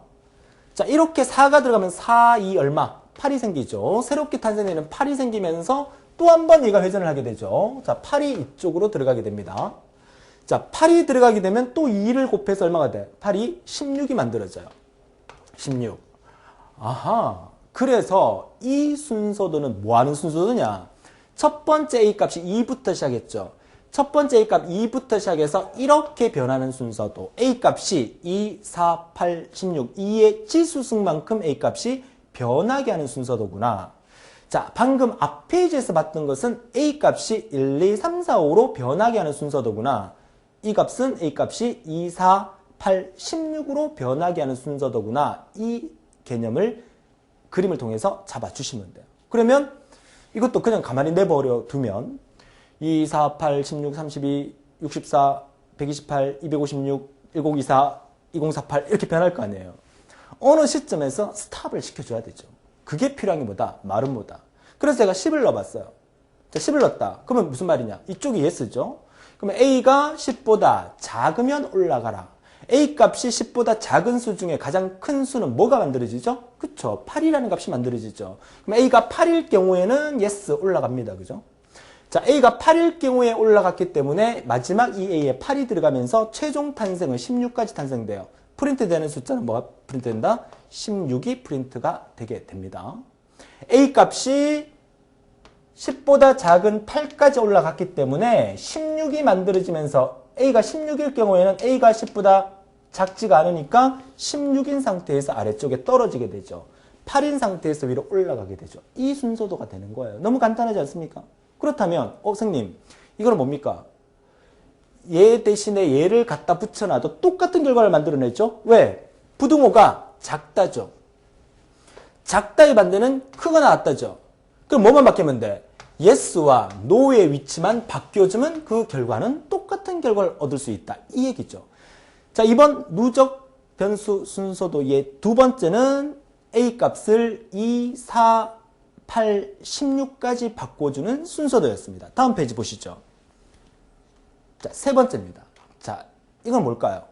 자, 이렇게 4가 들어가면 4, 2 얼마? 8이 생기죠. 새롭게 탄생되는 8이 생기면서 또 한 번 얘가 회전을 하게 되죠. 자, 8이 이쪽으로 들어가게 됩니다. 자, 8이 들어가게 되면 또 2를 곱해서 얼마가 돼? 8이 16이 만들어져요. 16. 아하. 그래서 이 순서도는 뭐 하는 순서도냐? 첫 번째 A 값이 2부터 시작했죠. 첫 번째 A값 2부터 시작해서 이렇게 변하는 순서도 A값이 2, 4, 8, 16, 2의 치수승만큼 A값이 변하게 하는 순서도구나. 자, 방금 앞 페이지에서 봤던 것은 A값이 1, 2, 3, 4, 5로 변하게 하는 순서도구나. 이 값은 A값이 2, 4, 8, 16으로 변하게 하는 순서도구나. 이 개념을 그림을 통해서 잡아주시면 돼요. 그러면 이것도 그냥 가만히 내버려 두면 2, 4, 8, 16, 32, 64, 128, 256, 1024, 2048 이렇게 변할 거 아니에요. 어느 시점에서 스탑을 시켜줘야 되죠. 그게 필요한 게 뭐다? 말은 뭐다? 그래서 제가 10을 넣어봤어요. 자, 10을 넣었다. 그러면 무슨 말이냐? 이쪽이 yes죠. 그러면 A가 10보다 작으면 올라가라. A 값이 10보다 작은 수 중에 가장 큰 수는 뭐가 만들어지죠? 그쵸. 8이라는 값이 만들어지죠. 그럼 A가 8일 경우에는 yes 올라갑니다. 그죠? 자, A가 8일 경우에 올라갔기 때문에 마지막 이 A에 8이 들어가면서 최종 탄생은 16까지 탄생돼요. 프린트 되는 숫자는 뭐가 프린트 된다? 16이 프린트가 되게 됩니다. A 값이 10보다 작은 8까지 올라갔기 때문에 16이 만들어지면서 A가 16일 경우에는 A가 10보다 작지가 않으니까 16인 상태에서 아래쪽에 떨어지게 되죠. 8인 상태에서 위로 올라가게 되죠. 이 순서도가 되는 거예요. 너무 간단하지 않습니까? 그렇다면 선생님 이거는 뭡니까? 얘 대신에 얘를 갖다 붙여놔도 똑같은 결과를 만들어내죠. 왜? 부등호가 작다죠. 작다의 반대는 크거나 같다죠. 그럼 뭐만 바뀌면 돼? yes와 no의 위치만 바뀌어주면 그 결과는 똑같은 결과를 얻을 수 있다. 이 얘기죠. 자, 이번 누적 변수 순서도의 두 번째는 A 값을 2, 4, 8, 16까지 바꿔주는 순서도였습니다. 다음 페이지 보시죠. 자, 세 번째입니다. 자, 이건 뭘까요?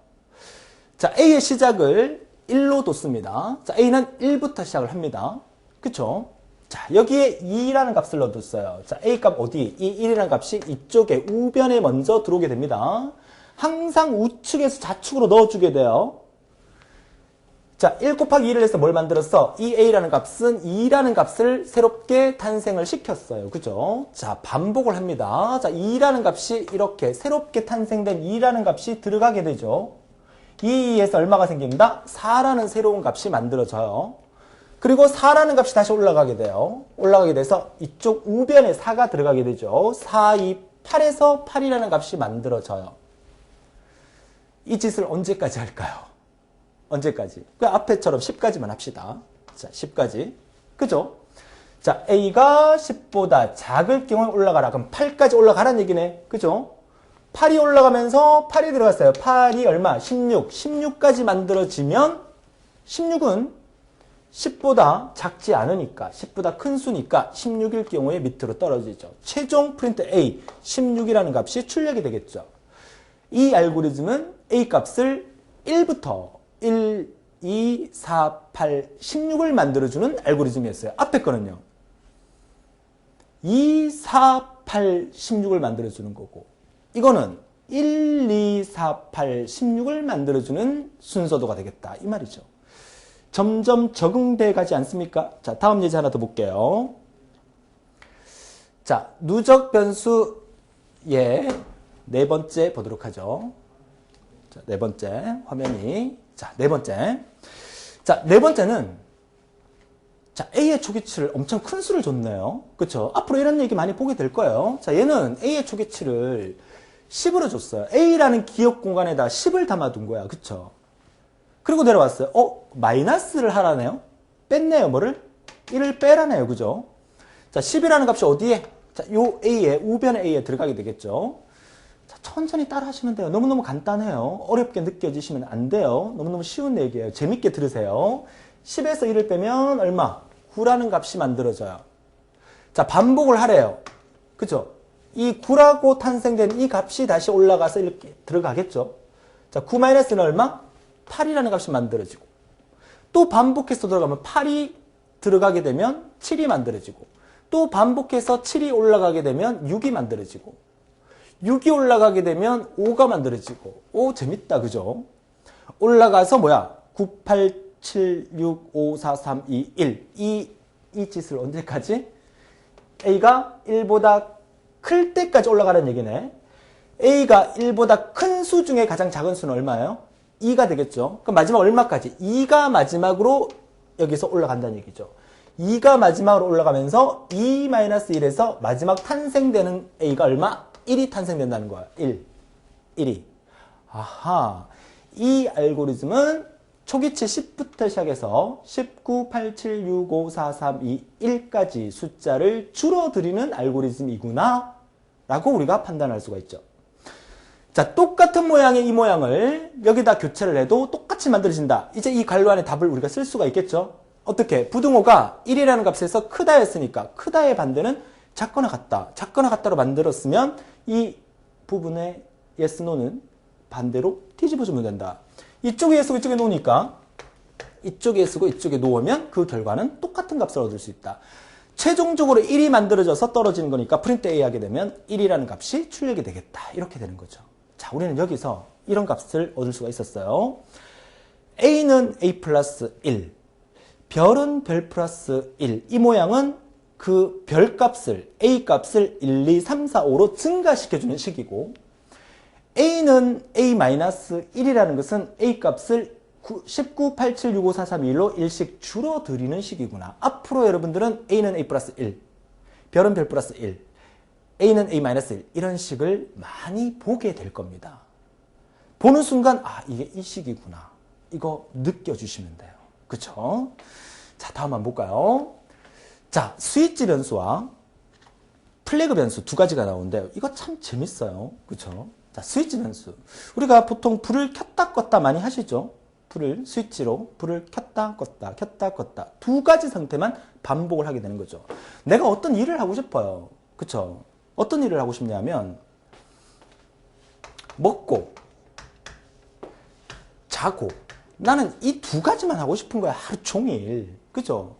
자, A의 시작을 1로 뒀습니다. 자, A는 1부터 시작을 합니다. 그쵸? 자, 여기에 2라는 값을 넣어뒀어요. 자, A 값 어디? 이 1이라는 값이 이쪽에 우변에 먼저 들어오게 됩니다. 항상 우측에서 좌측으로 넣어주게 돼요. 자, 1 곱하기 2를 해서 뭘 만들었어? 이 A라는 값은 2라는 값을 새롭게 탄생을 시켰어요. 그죠? 자, 반복을 합니다. 자, 2라는 값이 이렇게 새롭게 탄생된 2라는 값이 들어가게 되죠. 2에서 얼마가 생깁니다? 4라는 새로운 값이 만들어져요. 그리고 4라는 값이 다시 올라가게 돼요. 올라가게 돼서 이쪽 우변에 4가 들어가게 되죠. 4, 2, 8에서 8이라는 값이 만들어져요. 이 짓을 언제까지 할까요? 언제까지? 그 앞에처럼 10까지만 합시다. 자, 10까지. 그죠? 자, A가 10보다 작을 경우에 올라가라. 그럼 8까지 올라가라는 얘기네. 그죠? 8이 올라가면서 8이 들어갔어요. 8이 얼마? 16. 16까지 만들어지면 16은 10보다 작지 않으니까 10보다 큰 수니까 16일 경우에 밑으로 떨어지죠. 최종 프린트 A 16이라는 값이 출력이 되겠죠. 이 알고리즘은 A 값을 1부터 1, 2, 4, 8, 16을 만들어주는 알고리즘이었어요. 앞에 거는요. 2, 4, 8, 16을 만들어주는 거고 이거는 1, 2, 4, 8, 16을 만들어주는 순서도가 되겠다. 이 말이죠. 점점 적응돼 가지 않습니까? 자, 다음 예제 하나 더 볼게요. 자, 누적 변수의 네 번째 보도록 하죠. 자, 네 번째 화면이 자, 네 번째. 자, 네 번째는 자, A의 초기치를 엄청 큰 수를 줬네요. 그쵸? 앞으로 이런 얘기 많이 보게 될 거예요. 자, 얘는 A의 초기치를 10으로 줬어요. A라는 기억 공간에다 10을 담아둔 거야. 그쵸? 그리고 내려왔어요. 마이너스를 하라네요? 뺐네요. 뭐를? 1을 빼라네요. 그죠? 자, 10이라는 값이 어디에? 자, 요 A에, 우변의 A에 들어가게 되겠죠? 자, 천천히 따라 하시면 돼요. 너무너무 간단해요. 어렵게 느껴지시면 안 돼요. 너무너무 쉬운 얘기예요. 재밌게 들으세요. 10에서 1을 빼면 얼마? 9라는 값이 만들어져요. 자, 반복을 하래요. 그죠? 이 9라고 탄생된 이 값이 다시 올라가서 이렇게 들어가겠죠? 자, 9-는 얼마? 8이라는 값이 만들어지고 또 반복해서 들어가면 8이 들어가게 되면 7이 만들어지고 또 반복해서 7이 올라가게 되면 6이 만들어지고 6이 올라가게 되면 5가 만들어지고 오 재밌다 그죠? 올라가서 뭐야? 9, 8, 7, 6, 5, 4, 3, 2, 1 이 짓을 언제까지? A가 1보다 클 때까지 올라가는 얘기네. A가 1보다 큰 수 중에 가장 작은 수는 얼마예요? 2가 되겠죠. 그럼 마지막 얼마까지? 2가 마지막으로 여기서 올라간다는 얘기죠. 2가 마지막으로 올라가면서 2-1에서 마지막 탄생되는 A가 얼마? 1이 탄생된다는 거야. 1이. 아하. 이 알고리즘은 초기치 10부터 시작해서 19, 87, 65, 4, 3, 2, 1까지 숫자를 줄어들이는 알고리즘이구나 라고 우리가 판단할 수가 있죠. 자, 똑같은 모양의 이 모양을 여기다 교체를 해도 똑같이 만들어진다. 이제 이 관로 안에 답을 우리가 쓸 수가 있겠죠. 어떻게? 부등호가 1이라는 값에서 크다였으니까 크다의 반대는 작거나 같다. 작거나 같다로 만들었으면 이 부분의 yes, no는 반대로 뒤집어주면 된다. 이쪽에 예쓰고 이쪽에 놓으니까 이쪽에 예쓰고 이쪽에 놓으면 그 결과는 똑같은 값을 얻을 수 있다. 최종적으로 1이 만들어져서 떨어지는 거니까 프린트 A 하게 되면 1이라는 값이 출력이 되겠다. 이렇게 되는 거죠. 자, 우리는 여기서 이런 값을 얻을 수가 있었어요. A는 A 플러스 1, 별은 별 플러스 1. 이 모양은 그 별 값을, A 값을 1, 2, 3, 4, 5로 증가시켜주는 식이고, A는 A-1이라는 것은 A 값을 19, 87, 65, 4, 3, 1로 1씩 줄어들이는 식이구나. 앞으로 여러분들은 A는 A 플러스 1, 별은 별 플러스 1, A는 A-1 이런 식을 많이 보게 될 겁니다. 보는 순간 아 이게 이 식이구나. 이거 느껴주시면 돼요. 그쵸? 자, 다음 한번 볼까요? 자, 스위치 변수와 플래그 변수 두 가지가 나오는데요. 이거 참 재밌어요. 그쵸? 자, 스위치 변수. 우리가 보통 불을 켰다 껐다 많이 하시죠? 불을 스위치로 불을 켰다 껐다 켰다 껐다 두 가지 상태만 반복을 하게 되는 거죠. 내가 어떤 일을 하고 싶어요. 그쵸? 어떤 일을 하고 싶냐면 먹고 자고 나는 이 두 가지만 하고 싶은 거야. 하루 종일. 그죠?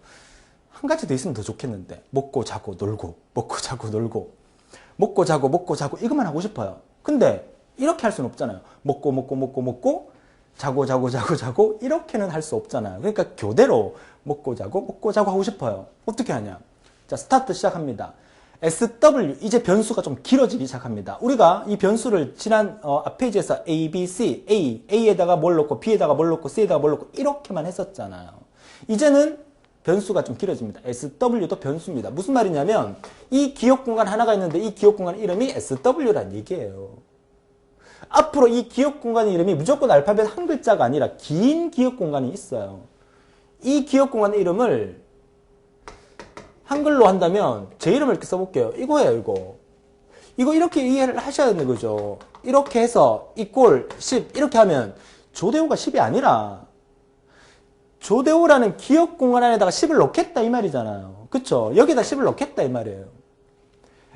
한 가지 더 있으면 더 좋겠는데 먹고 자고 놀고 먹고 자고 놀고 먹고 자고 이것만 하고 싶어요. 근데 이렇게 할 수는 없잖아요. 먹고 자고 이렇게는 할 수 없잖아요. 그러니까 교대로 먹고 자고 하고 싶어요. 어떻게 하냐? 자, 스타트 시작합니다. SW 이제 변수가 좀 길어지기 시작합니다. 우리가 이 변수를 지난 앞 페이지에서 A, B, C, A에다가 뭘 넣고 B에다가 뭘 넣고 C에다가 뭘 넣고 이렇게만 했었잖아요. 이제는 변수가 좀 길어집니다. SW도 변수입니다. 무슨 말이냐면 이 기억 공간 하나가 있는데 이 기억 공간 이름이 SW란 얘기예요. 앞으로 이 기억 공간 이름이 무조건 알파벳 한 글자가 아니라 긴 기억 공간이 있어요. 이 기억 공간 이름을 한글로 한다면 제 이름을 이렇게 써볼게요. 이거예요, 이거 이렇게 이해를 하셔야 되는 거죠. 이렇게 해서 이꼴 10 이렇게 하면 조대호가 10이 아니라 조대호라는 기억 공간 안에다가 10을 넣겠다 이 말이잖아요. 그쵸? 여기다 10을 넣겠다 이 말이에요.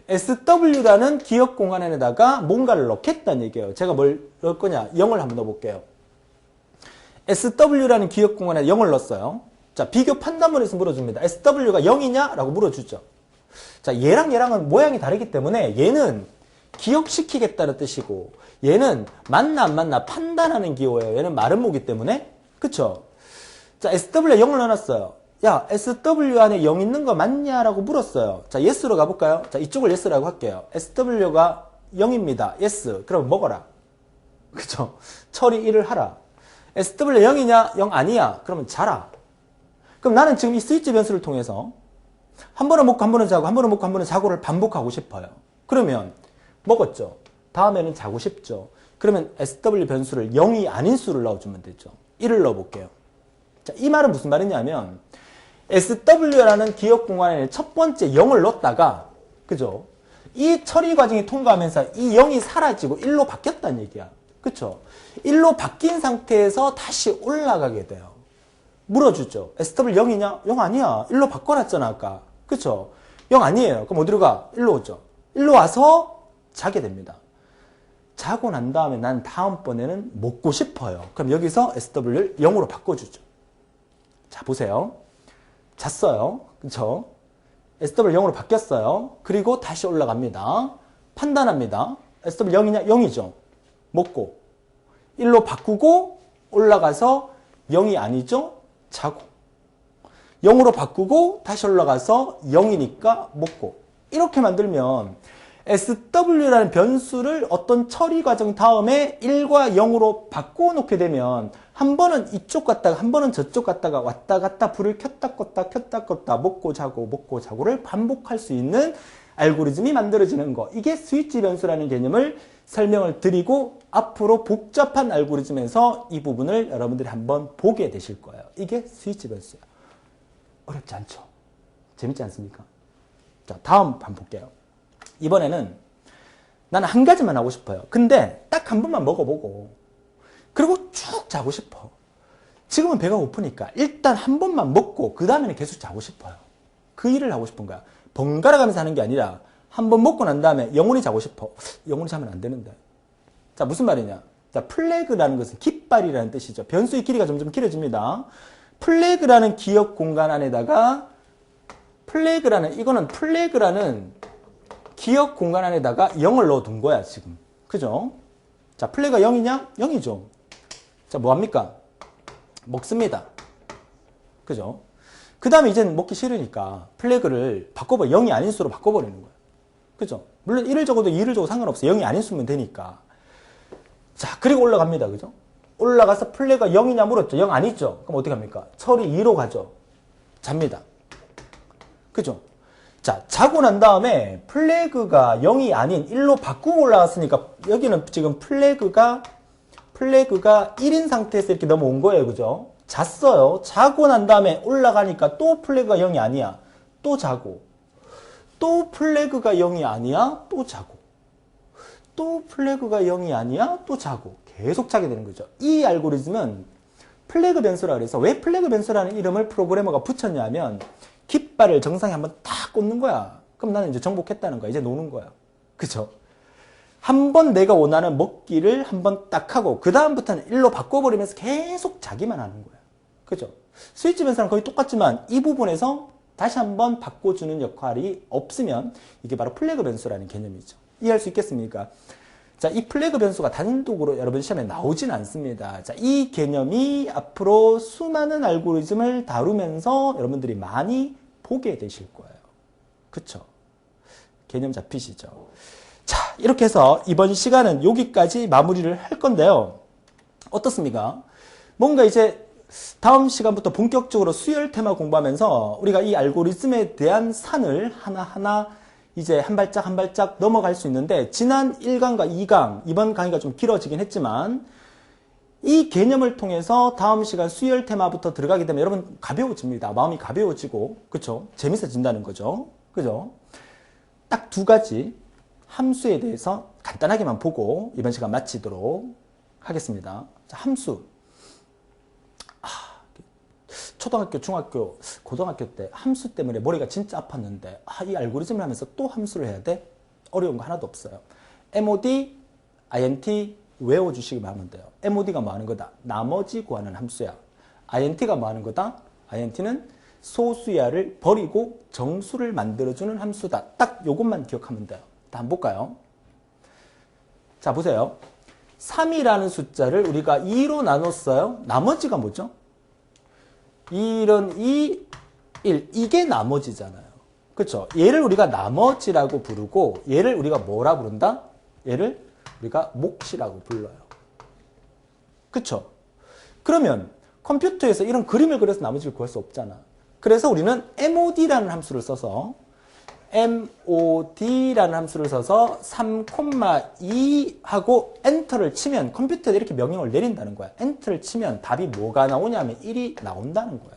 SW라는 기억 공간 안에다가 뭔가를 넣겠다는 얘기예요. 제가 뭘 넣을 거냐? 0을 한번 넣어볼게요. SW라는 기억 공간에 0을 넣었어요. 자, 비교 판단문에서 물어줍니다. SW가 0이냐? 라고 물어주죠. 자, 얘랑은 모양이 다르기 때문에 얘는 기억시키겠다는 뜻이고 얘는 맞나 안 맞나 판단하는 기호예요. 얘는 마름모기 때문에. 그쵸? 자, SW에 0을 넣어놨어요. 야, SW 안에 0 있는 거 맞냐? 라고 물었어요. 자, yes로 가볼까요? 자, 이쪽을 yes라고 할게요. SW가 0입니다. yes. 그럼 먹어라. 그쵸? 처리 1을 하라. SW 0이냐? 0 아니야. 그러면 자라. 그럼 나는 지금 이 스위치 변수를 통해서 한 번은 먹고 한 번은 자고 한 번은 먹고 한 번은 자고를 반복하고 싶어요. 그러면 먹었죠. 다음에는 자고 싶죠. 그러면 SW 변수를 0이 아닌 수를 넣어주면 되죠. 1을 넣어볼게요. 자, 이 말은 무슨 말이냐면 SW라는 기억 공간에 첫 번째 0을 넣었다가 그죠? 이 처리 과정이 통과하면서 이 0이 사라지고 1로 바뀌었다는 얘기야. 그쵸? 1로 바뀐 상태에서 다시 올라가게 돼요. 물어주죠. SW 0이냐? 0 아니야. 1로 바꿔놨잖아 아까. 그쵸? 0 아니에요. 그럼 어디로 가? 1로 오죠. 1로 와서 자게 됩니다. 자고 난 다음에 난 다음번에는 먹고 싶어요. 그럼 여기서 SW를 0으로 바꿔주죠. 자, 보세요. 잤어요. 그쵸? SW 0으로 바뀌었어요. 그리고 다시 올라갑니다. 판단합니다. SW 0이냐? 0이죠. 먹고 1로 바꾸고 올라가서 0이 아니죠? 자고 0으로 바꾸고 다시 올라가서 0이니까 먹고 이렇게 만들면 SW라는 변수를 어떤 처리 과정 다음에 1과 0으로 바꿔놓게 되면 한 번은 이쪽 갔다가 한 번은 저쪽 갔다가 왔다 갔다 불을 켰다 껐다 먹고 자고를 반복할 수 있는 알고리즘이 만들어지는 거. 이게 스위치 변수라는 개념을 설명을 드리고 앞으로 복잡한 알고리즘에서 이 부분을 여러분들이 한번 보게 되실 거예요. 이게 스위치 변수예요. 어렵지 않죠? 재밌지 않습니까? 자, 다음 반 볼게요. 이번에는 나는 한 가지만 하고 싶어요. 근데 딱 한 번만 먹어보고 그리고 쭉 자고 싶어. 지금은 배가 고프니까 일단 한 번만 먹고 그 다음에는 계속 자고 싶어요. 그 일을 하고 싶은 거야. 번갈아 가면서 하는 게 아니라 한 번 먹고 난 다음에 영원히 자고 싶어. 영원히 자면 안 되는데. 자, 무슨 말이냐? 자, 플래그라는 것은 깃발이라는 뜻이죠. 변수의 길이가 점점 길어집니다. 플래그라는 기억 공간 안에다가 이거는 플래그라는 기억 공간 안에다가 0을 넣어둔 거야, 지금. 그죠? 자, 플래그가 0이냐? 0이죠. 자, 뭐합니까? 먹습니다. 그죠? 그 다음에 이제는 먹기 싫으니까 플래그를 바꿔버려. 0이 아닌 수로 바꿔버리는 거야. 그죠? 물론 1을 적어도 2를 적어도 상관없어. 0이 아닌 수면 되니까. 자, 그리고 올라갑니다. 그죠? 올라가서 플래그가 0이냐 물었죠. 0 아니죠? 그럼 어떻게 합니까? 처리 2로 가죠. 잡니다. 그죠? 자, 자고 난 다음에 플래그가 0이 아닌 1로 바꾸고 올라왔으니까 여기는 지금 플래그가 1인 상태에서 이렇게 넘어온 거예요. 그죠? 잤어요. 자고 난 다음에 올라가니까 또 플래그가 0이 아니야. 또 자고. 또 플래그가 0이 아니야. 또 자고. 또 플래그가 0이 아니야. 또 자고. 계속 자게 되는 거죠. 이 알고리즘은 플래그 변수라 그래서 왜 플래그 변수라는 이름을 프로그래머가 붙였냐면 깃발을 정상에 한번 딱 꽂는 거야. 그럼 나는 이제 정복했다는 거야. 이제 노는 거야. 그쵸? 한번 내가 원하는 먹기를 한번 딱 하고 그 다음부터는 1로 바꿔버리면서 계속 자기만 하는 거야. 그죠? 스위치 변수랑 거의 똑같지만 이 부분에서 다시 한번 바꿔주는 역할이 없으면 이게 바로 플래그 변수라는 개념이죠. 이해할 수 있겠습니까? 자, 이 플래그 변수가 단독으로 여러분 시험에 나오진 않습니다. 자, 이 개념이 앞으로 수많은 알고리즘을 다루면서 여러분들이 많이 보게 되실 거예요. 그쵸? 개념 잡히시죠? 자, 이렇게 해서 이번 시간은 여기까지 마무리를 할 건데요. 어떻습니까? 뭔가 이제 다음 시간부터 본격적으로 수열 테마 공부하면서 우리가 이 알고리즘에 대한 산을 하나하나 이제 한 발짝 한 발짝 넘어갈 수 있는데 지난 1강과 2강, 이번 강의가 좀 길어지긴 했지만 이 개념을 통해서 다음 시간 수열 테마부터 들어가게 되면 여러분 가벼워집니다. 마음이 가벼워지고, 그쵸? 재밌어진다는 거죠. 그죠? 딱 두 가지 함수에 대해서 간단하게만 보고 이번 시간 마치도록 하겠습니다. 자, 함수. 초등학교, 중학교, 고등학교 때 함수 때문에 머리가 진짜 아팠는데 이 알고리즘을 하면서 또 함수를 해야 돼? 어려운 거 하나도 없어요. MOD, INT 외워주시기만 하면 돼요. MOD가 뭐 하는 거다? 나머지 구하는 함수야. INT가 뭐 하는 거다? INT는 소수야를 버리고 정수를 만들어주는 함수다. 딱 요것만 기억하면 돼요. 다 한번 볼까요? 자, 보세요. 3이라는 숫자를 우리가 2로 나눴어요. 나머지가 뭐죠? 2는 2, 1. 이게 나머지잖아요. 그쵸? 얘를 우리가 나머지라고 부르고 얘를 우리가 뭐라 부른다? 얘를 우리가 몫이라고 불러요. 그쵸? 그러면 컴퓨터에서 이런 그림을 그려서 나머지를 구할 수 없잖아. 그래서 우리는 MOD라는 함수를 써서 3,2 하고 엔터를 치면 컴퓨터에 이렇게 명령을 내린다는 거야. 엔터를 치면 답이 뭐가 나오냐면 1이 나온다는 거예요.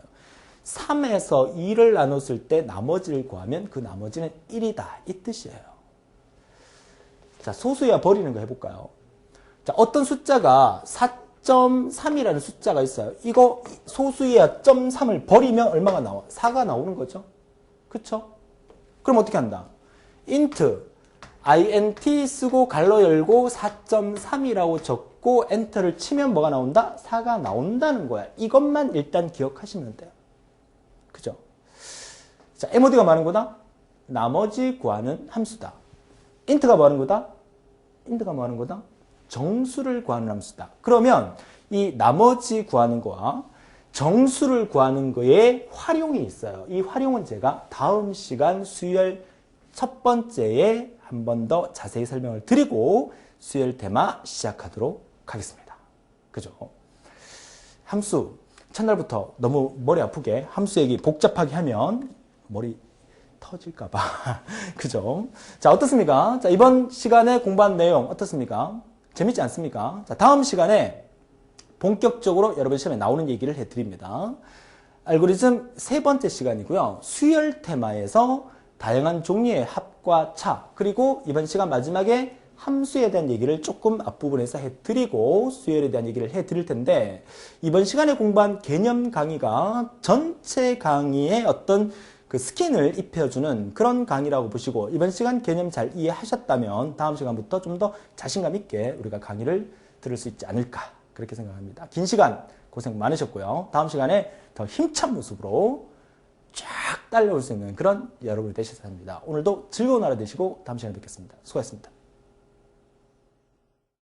3에서 2를 나눴을 때 나머지를 구하면 그 나머지는 1이다. 이 뜻이에요. 자, 소수야 버리는 거 해볼까요? 자, 어떤 숫자가 4.3이라는 숫자가 있어요. 이거 소수야 0.3을 버리면 얼마가 나와? 4가 나오는 거죠. 그쵸? 그럼 어떻게 한다? int, int 쓰고 갈로 열고 4.3이라고 적고 엔터를 치면 뭐가 나온다? 4가 나온다는 거야. 이것만 일단 기억하시면 돼요. 그죠? 자, MOD가 뭐 하는 거다? 나머지 구하는 함수다. int가 뭐 하는 거다? int가 뭐 하는 거다? 정수를 구하는 함수다. 그러면 이 나머지 구하는 거와 정수를 구하는 거에 활용이 있어요. 이 활용은 제가 다음 시간 수열 첫 번째에 한 번 더 자세히 설명을 드리고 수열 테마 시작하도록 하겠습니다. 그죠? 함수 첫날부터 너무 머리 아프게 함수 얘기 복잡하게 하면 머리 터질까봐. 그죠? 자, 어떻습니까? 자, 이번 시간에 공부한 내용 어떻습니까? 재밌지 않습니까? 자, 다음 시간에 본격적으로 여러분 시험에 나오는 얘기를 해드립니다. 알고리즘 세 번째 시간이고요. 수열 테마에서 다양한 종류의 합과 차, 그리고 이번 시간 마지막에 함수에 대한 얘기를 조금 앞부분에서 해드리고 수열에 대한 얘기를 해드릴 텐데, 이번 시간에 공부한 개념 강의가 전체 강의에 어떤 그 스킨을 입혀주는 그런 강의라고 보시고, 이번 시간 개념 잘 이해하셨다면 다음 시간부터 좀 더 자신감 있게 우리가 강의를 들을 수 있지 않을까, 그렇게 생각합니다. 긴 시간 고생 많으셨고요. 다음 시간에 더 힘찬 모습으로 쫙 달려올 수 있는 그런 여러분이 되셔야 합니다. 오늘도 즐거운 하루 되시고 다음 시간에 뵙겠습니다. 수고하셨습니다.